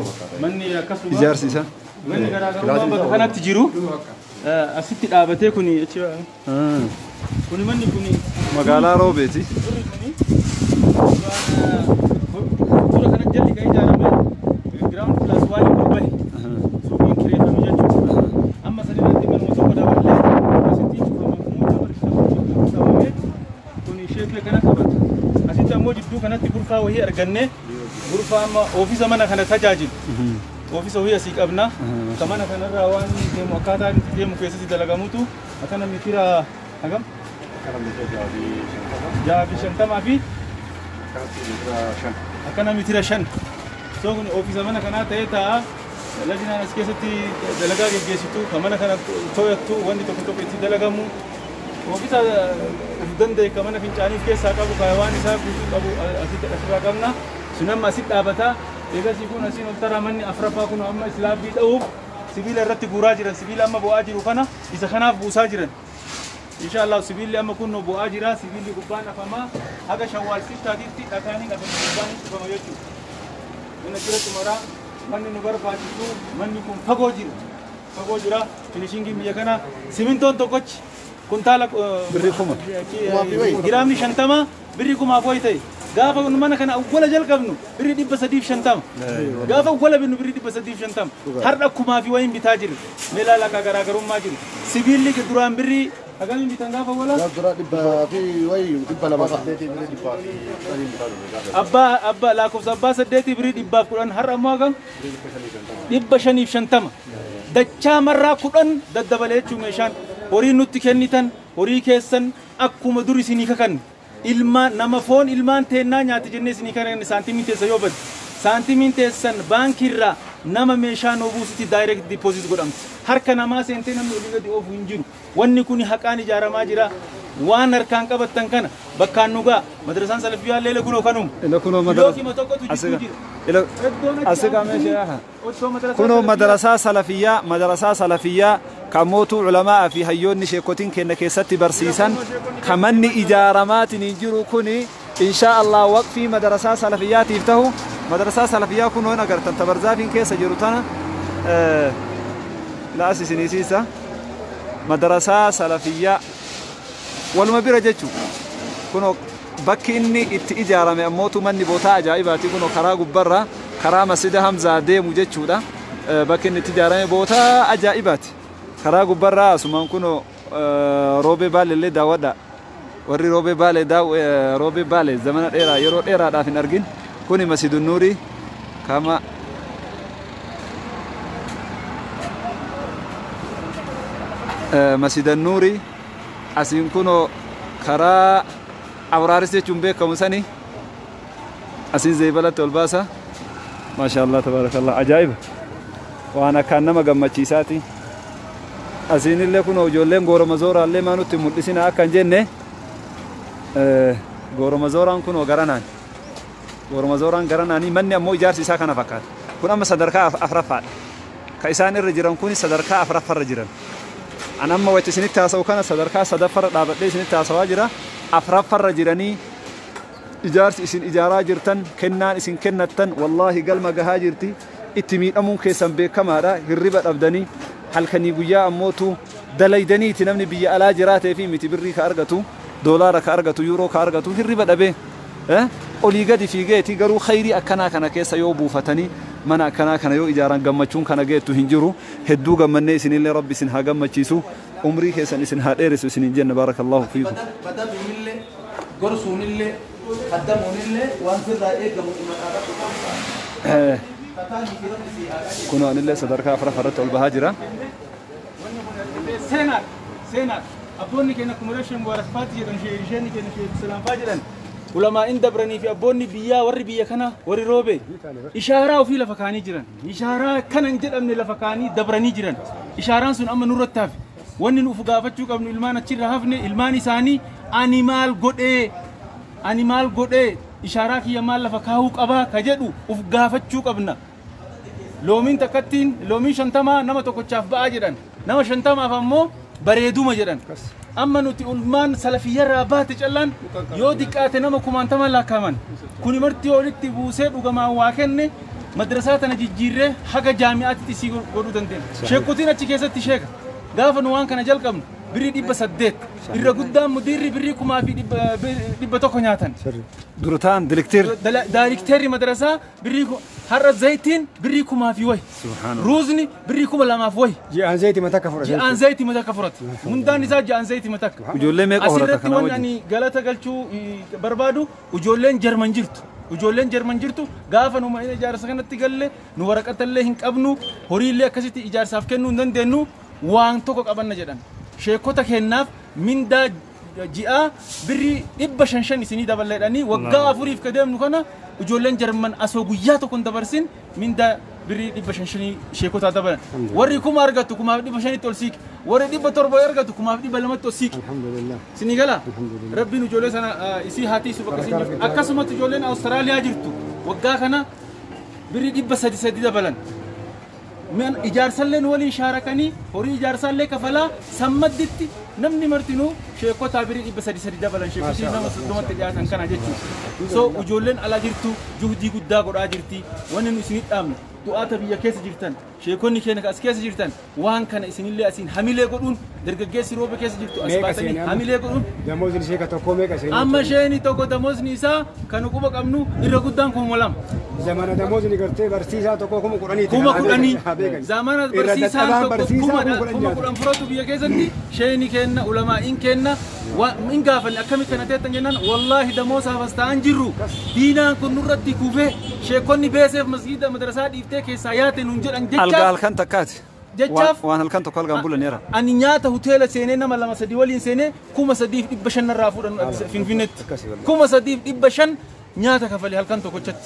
مني كسب إجار سيسا مني كنا كنا تجيرو أسيت الأبتة كوني كوني مني كوني مقالة روبيتي كنا كنا جلي كاي جانا من جراوند بلاس واي كوباي سوين كريتا ميجاتو أما سنين الدمر مسوكا دابله أسيتي شوفا كوني شيخ لكنا كبر أسيت موجود دو كنا تغرفة وهي أرجعني غرفة أما أوفيس أما أنا كنا تجاجل ofiisa ho'i asii qabna kamana kanarraa waan deemu akkaataa deemu keessatti dalagamutu akkana mitira hagam jaafi shantamaa fi akkana mitira shan so kun ofiisa mana kanaa ta'ee ta'a lajinaan as keessatti dalagaa geggeessitu kamana kana to'attu wanti tokko tokko itti dalagamu ofiisa danda'e kamana fincaaniif keessaa qabu waan isaa guutuu qabu asitti asirraa qabna sun amma asitti dhaabata eegasii kun asiin ol taraa manni afraffaa kun amma islaabii dha'uuf sibiila irratti guuraa jiran sibiila amma bu'aa jiru kana isa kanaaf buusaa jiran inshallah sibiilli amma kun bu'aa jira sibiilli gubbaan afamaa haga shawwaal sittaatiitti dhakaanii dhabanii gubbaan dhufama jechuudha mana jiratti maraa manni nu barbaachisu manni kun fagoo jira finishingiin biyya kana simintoon tokkochi kuntaala birrii kuma giraamni 50 birrii kumaaf ho'i ta'e gaafa mana kana awwala jalqabnu birrii 350 gaafa awwala binnu birrii 350 har'a kumaa fi wayin bitaa jiru meelaa laqa garaagarummaa jiru sibiilli duraan birrii hagamin bitan gaafa wala dura dhibba fi wayi dhibba lama abba lakkoofsa abbaa 8 birrii 110 har'a ammoo hagam 550 dachaa marraa 10 daddabalee jechuu meeshaan horii nutti kennitan horii keessan akkuma dur isinii kakanne ilmaan nama foon ilmaan teennaa nyaati jennee isinii kakanne saantiimiin teessa yoo bade saantiimiin teessan baankiirraa nama meeshaa noobuusitti direct deposit godhamti harka namaa seentee namni olii gadi oofu hin jiru wanni kun haqaan ijaaramaa jira waan harkaan qabattan kana bakkaan nugaa madrasaan salafiyyaa leela kunoo kanum kunoo madrasaa salafiyyaa kamotu ulamaa fi hayyoonni sheekotiin kenna keessatti barsiisan kamanni ijaaramaatiin jiru kuni insha Allah waqfii madrasaa salafiyyaatiif tahu madrasaa salafiyyaa kunoon agartan tabarzaafiin keessa jiru tana la asisinisiisa madrasaa salafiyyaa waluma bira jechu kuno bakki inni itti ijaarame ammootu manni bootaa ajaa'ibaati kuno karaa gubbarra karaa masjida Hamzaa deemu jechuudha bakki inni itti ijaarame bootaa ajaa'ibaati karaa gubbarra asumaan kuno roobee baalellee daawwadha warri roobee baalee zamana dheeraa yeroo dheeraadhaaf hin argin kuni masjidun nuuri kama masjidan nuuri asiin kuno karaa abraaris jechuun beekamu sani asiin zeebalatti ol baasa maasha Allah tabaarakallah ajaa'iba waan akkaan nama gammachiisaati asiin illee kuno ijoolleen gooroma zooraallee maa nutti mul'isina akka hin jenne gooroma zooraan kuno garanaan gooroma zooraan garanaanii manni ammoo ijaarsi isaa kana fakkaata kun amma sadarkaa afraffaadha ka isaan irra jiran kun sadarkaa afraffarra jiran أنا ما وجدت تاسو كان صدركا صدفر دابدي سنت تاسوا جرا أفرفر جراني إجارة إسن إجارة جرتن كنان إسن كنتن والله قال ما جهاجرتي اتمين أمون كيسان بكمارا هربة أبداني هل كان يقويا أموتو دليدني تنمني بيا على جرات في متبري كارجتو دولار كارجتو يورو كارجتو هربة أبي أولي قدي في جيتي قالوا خيري أكنا كنا كيس يوبو فتني mana kana kana yo ijaran gammachuun kana geetu hinjiru hedduu gammanne isinillee rabbi isin haa gammachiisu umrii keessan isin haa dheeresu isin jenna barakallahu fiikum badamillee gorsuunillee haddamuunillee waan sirraa eegamu kuno anillee sadarkaa afraffarratti ol bahaa jira seenaadha abboonni keenya accommodation warasfaatti jedhan sheerisheenni keenya salaanfaa jedhan ulamaa in dabranii fi abboonni biyyaa warri biyya kana warri roobe ishaaraa ofii lafa kaanii jiran ishaaraa kana hin jedhamne lafa kaanii dabranii jiran ishaaraan sun amma nurratti hafe wanni nuuf gaafachuu qabnu ilmaan achirra hafne ilmaan isaanii animaal godhee ishaaraa kiyya maal lafa kaahuu qabaa ka jedhu uf gaafachuu qabna loomiin takkattiin loomiin 50 nama tokkochaaf ba'aa jedhan nama 50 ammoo bareeduma jedhan amma nuti ulmaan salafiyyarraa baate callaan yoo diqqaate nama 90 lakkaaman kuni marti walitti buusee dhugamaan waa kenne madrasaa tana jijjiirree haga jaami'aatti isii godhuu dandeenya sheekotiin achi keessatti sheeka gaafa nu waan kana jalqabnu birrii 800 irra guddaan mudirri birrii 1,100 nyaatan durtaan daayirekteerri madrasaa birrii har'a zayitiin birrii 1,000 wayi ruuzni birrii 2,000 wayi ji'aan zayitii matakka furate ji'aan zayitii matakka furate hundaan isaa ji'aan zayitii matakka ijoollee meeqa horata kana wajjin galata galchuu barbaadu ijoolleen jarman jirtu ijoolleen Jarman jirtu gaafa nu mana ijaarsa kanatti galle nu waraqatallee hin qabnu horiillee akkasitti ijaarsaaf kennuu hin dandeenyu waan tokko qabanna jedhan sheekota kennaaf mindaa ji'a birrii 500 isinii daballeedhanii waggaa 4 ka deemnu kana ijoolleen Jarman asoo guyyaa tokko hin dabarsin mindaa birrii 500 sheekota dabalan warri kuma argatu kuma 500 ol siik warri 700 argatu kuma 200 ol siik alhamdulillah sinigala rabbiin ijoollee sana isii haatii suba kasin akkasumatti ijoolleen Awustiraaliyaa jirtu waggaa kana birrii 300 dabalan من إجارسلين ولي شاركني هوري إجارسلين كفلا سمدتي نمني مرتينو شيكو تابري بس سدي دبلن شيكو سينا مسدومت تجارة كان أجتشو سو وجولين على جرتو جهدي قدا قرا جرتي وانا نسيت أمن تؤاتى بيا كيس جرتن شيكو نيكين كاس كيس جرتن وان كان اسم الله اسين حميله قرون درجة كيس روبه كيس جرتو أسباتني حميله قرون دموز نشيك تقومي كسين أما شيني توكو دموز نيسا كانوا كوبا كمنو إرقدان كومولام زمان دموز نيكرتي برسيسا توكو كوم قراني كوما قراني زمان برسيسا توكو كوما قران فراتو بيا كيسنتي شيني كنا علماء إن كنا وإن قافل أكمل كنا تيتنجنان والله دموز هفستان جرو دينا كنورتي كوفه شيكوني بيسف مسجد مدرسة إفتك سايات ننجر أن القال كان تكات جتشاف وأنا الكنت قال قنبلة نيرة أني نياته هوتيل سنة نما لما سدي ولين سنة كوما سديف إبشان الرافور في النت كوما سديف إبشان نياته كفلي هالكنت كوتشت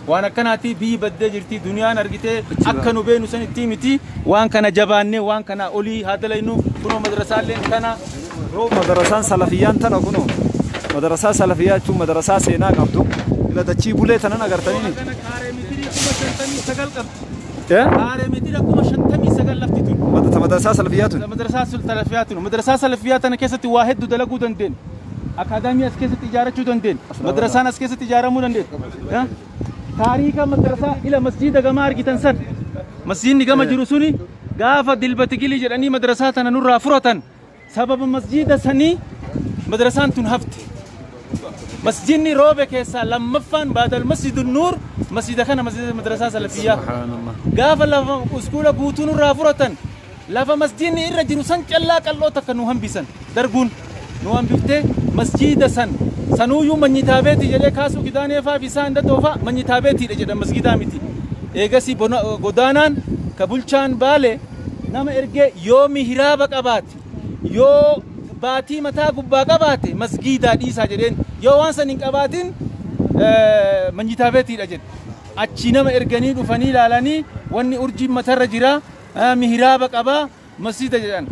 وأنا كناتي بي بدي جرتي دنيا نرجتي أكنو بينو سنة تيمتي وأن كان جباني وأن كان أولي هذا لينو كنو مدرسة لين كان مدرسان سلفيان تنا كنو مدرسة سلفيات شو مدرسة سينا قبضو إذا تجيب بولي تنا نقرتني مدرسة سلفيات مدرسة سلفيات أنا كيسة واحد دلقو دندين أكاديمية كيسة تجارة شو دندين مدرسة ناس كيسة تجارة مو دندين تاريخ مدرسة إلى مسجد جمار كتنسر مسجد نجمع جرسوني قافة دلبتكيلي جراني مدرسة أنا نور رافرة سبب مسجد سني مدرسة تنهفت مسجدني روبه كيسا لما فان بعد المسجد النور مسجد كان مسجد مدرسة سلفية سبحان الله قاف لفا اسكولا بوتون رافرة لفا مسجدني الرجل سن كلا كالله تكنوهم بسن درقون نوهم بفته مسجد سن سنو يوم من يتابعتي جلي كاسو كداني فا بسان دتوفا من يتابعتي لجد مسجد آمتي إيجاسي غدانان كبولشان بالي نام إرجع يومي هرابك أبات يو باتي متى قبّا قباتي مسجد ديسا جدين يوان سنين قباتين من يتابعتي لجد أتشينا ما إرجاني دفني لالاني واني أرجي متر جرا مهراب قبا مسجد جدان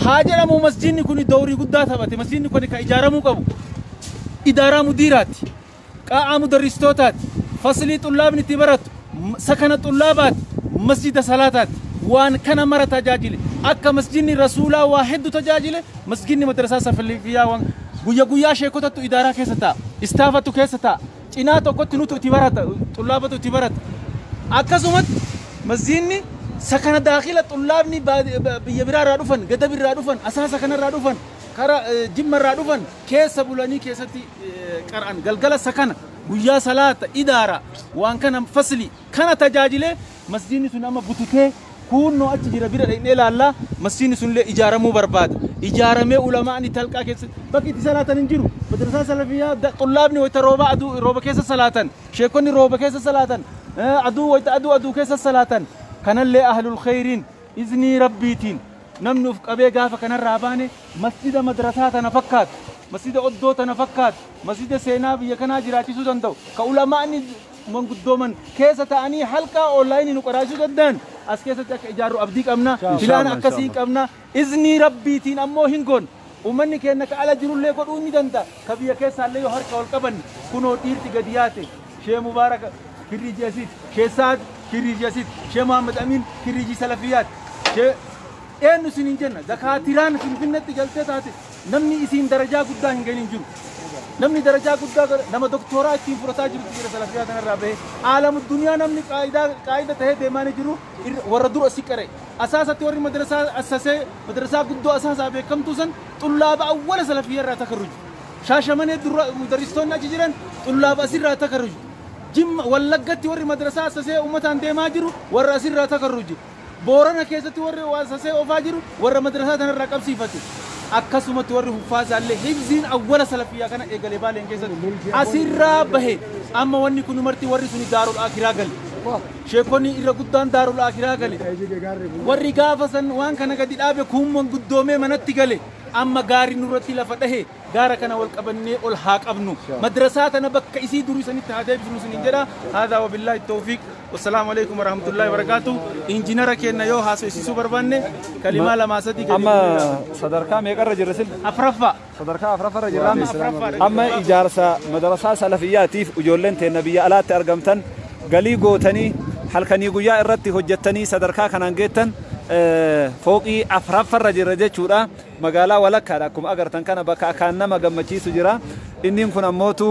حاجة مو مسجد نكوني دوري قدّا ثبتي مسجد نكوني كإجارة مو قبو إدارة مديرات قاعة مدرستوتات فصلي طلاب نتبرت سكن طلابات مسجد صلاتات وان كان مرة تجاجله أكا مسجد رسولا واحد تجاجله مسجد مدرسة سفلية وان قويا شيكوتا تو إدارة كيستا استافة تو كيستا إنا تو كنت نوتو تبرت طلابة تبرت أكا سمت مسجد سكن داخل طلابني بيبرا رادوفن قدب رادوفن أساس سكن رادوفن كرا جم رادوفن كيس بولاني كيستي قرآن قلقلة سكن قويا صلاة إدارة وان كان فصلي كان تجاجله مسجد سنما بوتوكي كونو أتجرا بيرا إنيلا الله مسجد سنلي إجارة مو برباد إجارة مي علماء ني تلقى كيس بقي صلاة ننجرو مدرسة سلفية طلابني ويتروبا روبا كيس صلاة شيكوني روبا كيس صلاة عدو ويتعدو كيس صلاة كان اللي أهل الخيرين إذني ربيتين نمنو أبي قافة كان الراباني مسجد مدرسات نفكات مسجد أدو تنفكات مسجد سيناب يكنا جراتي سودان دو كعلماء ني من قدومن كيسة تاني حلقة أونلاين نقرأشوا جدًا أسكيسة إجارو أبديك أمنا فلان أكسيك أمنا إذني ربي تين أمو هنقون ومني كأنك على جرول لي قد أمي دنتا كبيا كيسة اللي يهرك والقبن كنو تيرتي قدياتي شيء مبارك كريجي أسيد شيء سعد كريجي أسيد شيء محمد أمين كريجي سلفيات شيء إيه نسين جنة دكاتران في جلسة تاتي نمني إسين درجة قدّا هنجين جرو نمني درجة قدّا نما دكتوراه كيف فرصة جرو تجري سلفيات أنا رابه عالم الدنيا نمني قاعدة تهي ديماني جرو وردور أسيكره أساسا توري مدرسة أساسه مدرسة قدّو أساسا بكم توسن طلاب أول سلفيات رات تخرج شاشمانة مدرسون ناجيران طلاب أسير رات تخرج جم ولقت توري مدرسة أساسه أمتان ديما جرو ورأسير رات تخرج بورنا كيسة توري وأساسه أفاجرو ور مدرسة أنا ركب صفته akkasumatti warri huffaasallee hibziin awwala salafiyyaa kana eegalee baaleen keessatti asirraa bahe amma wanni kun marti warri suni daarul akiraa gale sheekonni irra guddaan daarul akiraa gale warri gaafa san waan kana gadi dhaabe kuumman guddoomee manatti gale amma gaari nurratti lafa dhahe gaara kana wal qabannee ol haa qabnu madrasaa tana bakka isii durii sanitti haa deebisnu sinin jedha haadaa wabillahi tawfiiq والسلام عليكم ورحمة الله وبركاته إنجنير كنا يو هاسو إسيسو بربانة كلمة لما سدي أما صدركا ميقر رجل رسل أفرفا صدركا أفرفا رجل أما إجارة مدرسة سلفياتيف وجولن تنبي ألا ترجمتن قلي قوتني حلقني قويا إرتي هجتني صدركا كان جيتن فوقي أفرفا رجل رجل شورا مقالا ولا كراكم أجرتن كان بكا كان ما جمتشي سجرا إنهم كنا موتو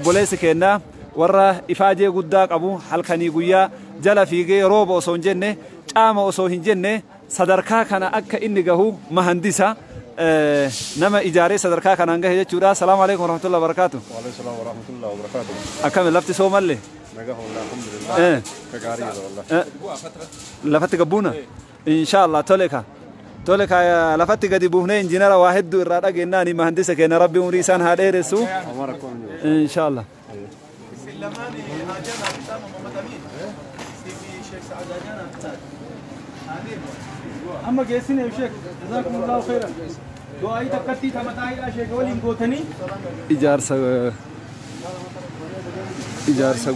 بوليس كنا warra ifaajee guddaa qabu halkanii guyyaa jala fiigee rooba osoo hin jenne caama osoo hin jenne sadarkaa kana akka inni gahu mahandisa nama ijaaree sadarkaa kanaan gahe jechuudha. Salaamu alaykum warahmatullahi wabarakatuh. Wa alaykum salaam warahmatullahi wabarakatuh. Akkami lafti soomalle? Nagahu alhamdulillah. Ka gaariidha wallahi. Lafatti gabbuuna? Inshallah tole ka lafatti gadi buufnee injiinara waa hedduu irraa dhageennaani mahandisa keenya rabbi umrii isaan haa dheeressu. Inshallah. لماني هاجنا حسام محمد امين سيدي شيخ سعد هاجنا اما جيسين يا شيخ جزاكم الله خيرا دعاء تكتي تمتاي يا شيخ ولين غوتني إجارة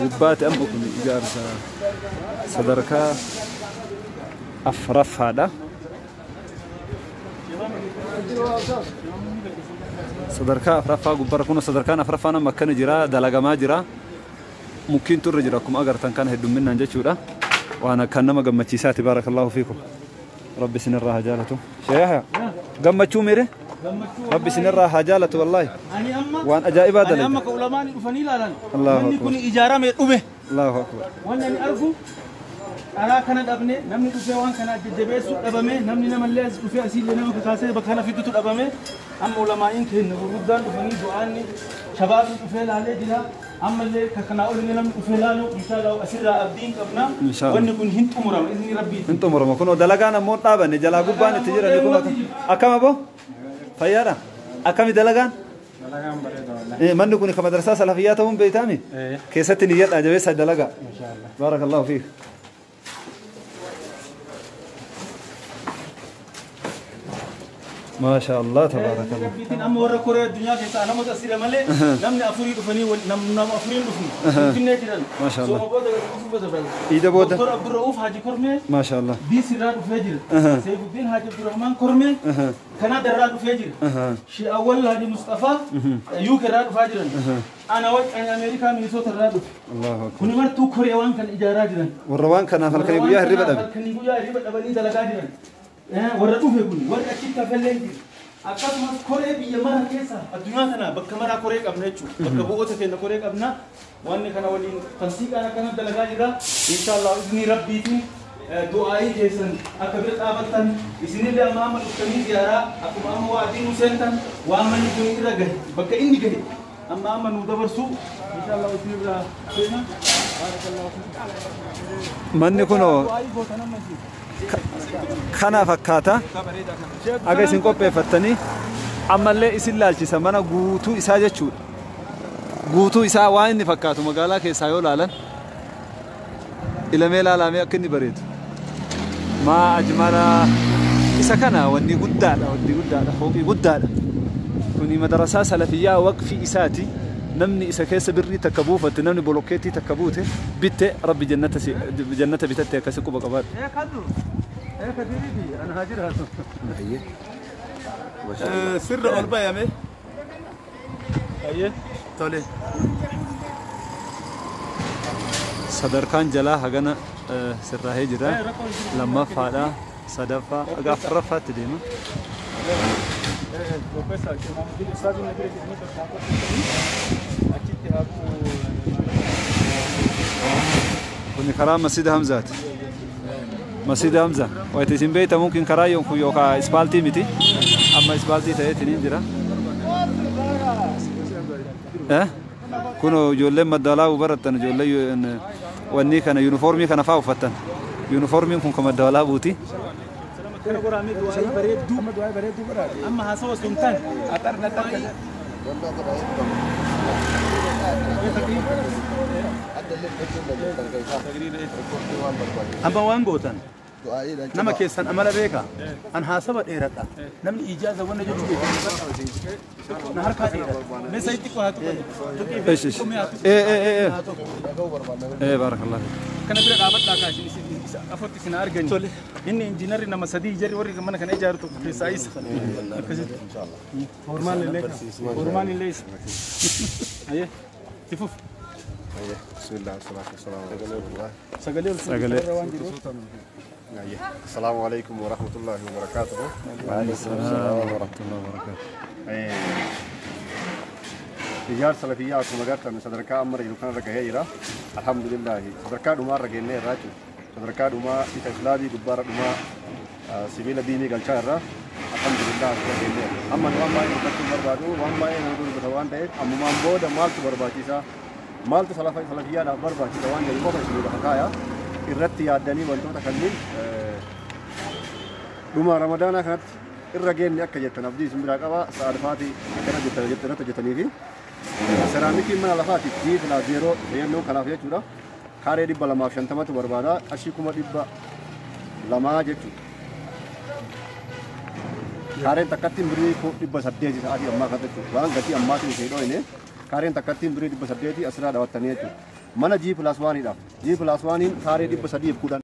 قبات أمكم إجارة صدركا أفرف هذا صدركا أفرف قبركون صدركان أفرف أنا مكان جرا دلقا ما جرا ممكن ترجعكم أجر تنكن هدوم منا نجتورا وأنا كان ما جمتشيسات بارك الله فيكم ربي سن الراحة جالته شيخ جمتشو ميره ربي سن الراحة جالته والله وأنا أجائب هذا أنا أما كعلماء فنيلا لنا الله أكبر يكون إجارة من أمه الله أكبر وأنا أرجو أنا كان أبني نمني كفيه وان كان جدبيس أبامي نمني نمليز كفيه أسيل لنا وكاسة بكنا في دكتور أبامي أم علماء كهن وردان فني دعاني شباب كفيه لالي دلا أما اللي كنا أقول إن نمني كفيه لالو إن شاء الله أسير أبدين كبنا وأن يكون هنت أمرام إذن ربي هنت أمرام كنا دلقانا موت طابا نجلا قبان تجرا نكون أكم أبو فيارا أكم دلقان من نكون كمدرسة سلفياتهم بيتامي كيسة نيات أجابيس دلقا بارك الله فيك ما شاء الله تبارك الله. بيتين أم ورا كوريا الدنيا كيسا أنا متأثر ماله نمني أفريد فني نم أفريد فني. كنا كده. ما شاء الله. سو مبودا كوفي بس. إذا بودا. دكتور عبد الرؤوف حاجي كرمه. ما شاء الله. بيسيراد فجر. سيف الدين حاجي عبد الرحمن كرمه. كنا دراد فجر. شيء أول حاجي مصطفى. يوك راد فجر. أنا وقت أنا أمريكا من صوت الراد. الله أكبر. كنا مرتو كوريا وان كان إجارات جدا. والروان كان فالكني بيا هربا دم. فالكني بيا هربا دم دلقا جدا. ورطو فيكون ورد أكيد كفلين. akkasumas koree biyya mara keessa addunyaa kana bakka maraa koree qabna jechuudha. Bakka bu'oota keenya koree qabna. Wanni kana waliin tansiiqaan akkana dalagaa jira. Inshallah izni rabbiitiin du'aa'ii keessan akka bira dhaabattan isinillee amma dhuftanii ziyaaraa akkuma amma waa'atiin nu seentan waan manni kun irra gahe bakka inni gahe amma nu dabarsu inshallah isinirraa seena. Manni kunoo kana fakkaata aga isin qopheeffattanii ammallee isin laalchisa mana guutuu isaa jechuudha. Guutuu isaa waan inni fakkaatu magaalaa keessaa yoo laalan ilamee laalamee akka inni bareedu maa ajmala isa kana wanni guddaadha fooqii guddaadha. Kuni madarasaa salafiyyaa waqfii isaati. namni isa keessa birrii takka buufatte namni bolokkeetii takka buute bitte rabbi jannata bitatte akkasi quba qabaadha. أنا هاجرها. سر أولبا يا مي. أيه. تولي. صدركان جلا هجنا سر هجرة لما فعلا صدفة أقف رفعت ديما. كوني كرام مسجد همزات. مسجد همزة ويتسين بيتا ممكن كرايون في يوكا إسبالتي متي أما إسبالتي تأتي نجرا كونوا جولين مدالا وبرتن جولين واني كان يونيفورمي كان فاو فتن يونيفورمي كون كما دالا بوتي akkana goraamee du'aayii bareedduu amma du'aa bareedduu godhaati amma haasawa suntan axarna takka والله قد أيضا حتى اللي تكون أما وان قوتن دعائي nama keessan amala beeka an haasaba dheeradha namni ijaaza wanna jechuu beeku na harkaa dheeradha mee sayitti ko haatu بارك الله فيك kana bira dhaabadhaa kaashin afotti isin argani inni injiinarri nama sadii jarri warri mana kana ijaartu keessaa isa akkasitti hormaan illee isa aye tifuf بسم الله والصلاة والسلام على رسول الله sagalee السلام عليكم ورحمة الله وبركاته وعليكم السلام ورحمة الله وبركاته إيجار سلفية أكو مقرطة من صدركاء أمر يلوكان رقهيرا الحمد لله صدركاء دوما رقهيني راجو صدركاء دوما إتسلابي قبارة دوما سبيل ديني قلشارة الحمد لله رقهيني أما نوان باين رقهتو بربادو وان باين ودول بتوان تايد أما من بودا مالتو برباتيسا مالتو سلفية دا برباتيسا وان جاي بودا سبيل حقايا irratti yaaddanii wantoota kanneen dhuma ramadaana kanatti irra geenye akka jettan abdii isin biraa qaba sa'aadfaati akkana jettanii hojjetanii fi seraamikiin mana lafaati jiifilaa zeeroo fayyannoo kanaaf jechuudha kaaree 250tu barbaada qarshii 200 jechuudha kaareen takkattiin birii 800 sa'aatii ammaa kan jechuudha waan gatii ammaatiin ishee dhooyne kaareen takkattiin birii 800 asirraa dhawattanii jechuudha mana G+1 idhaaf G+1 kaaree 310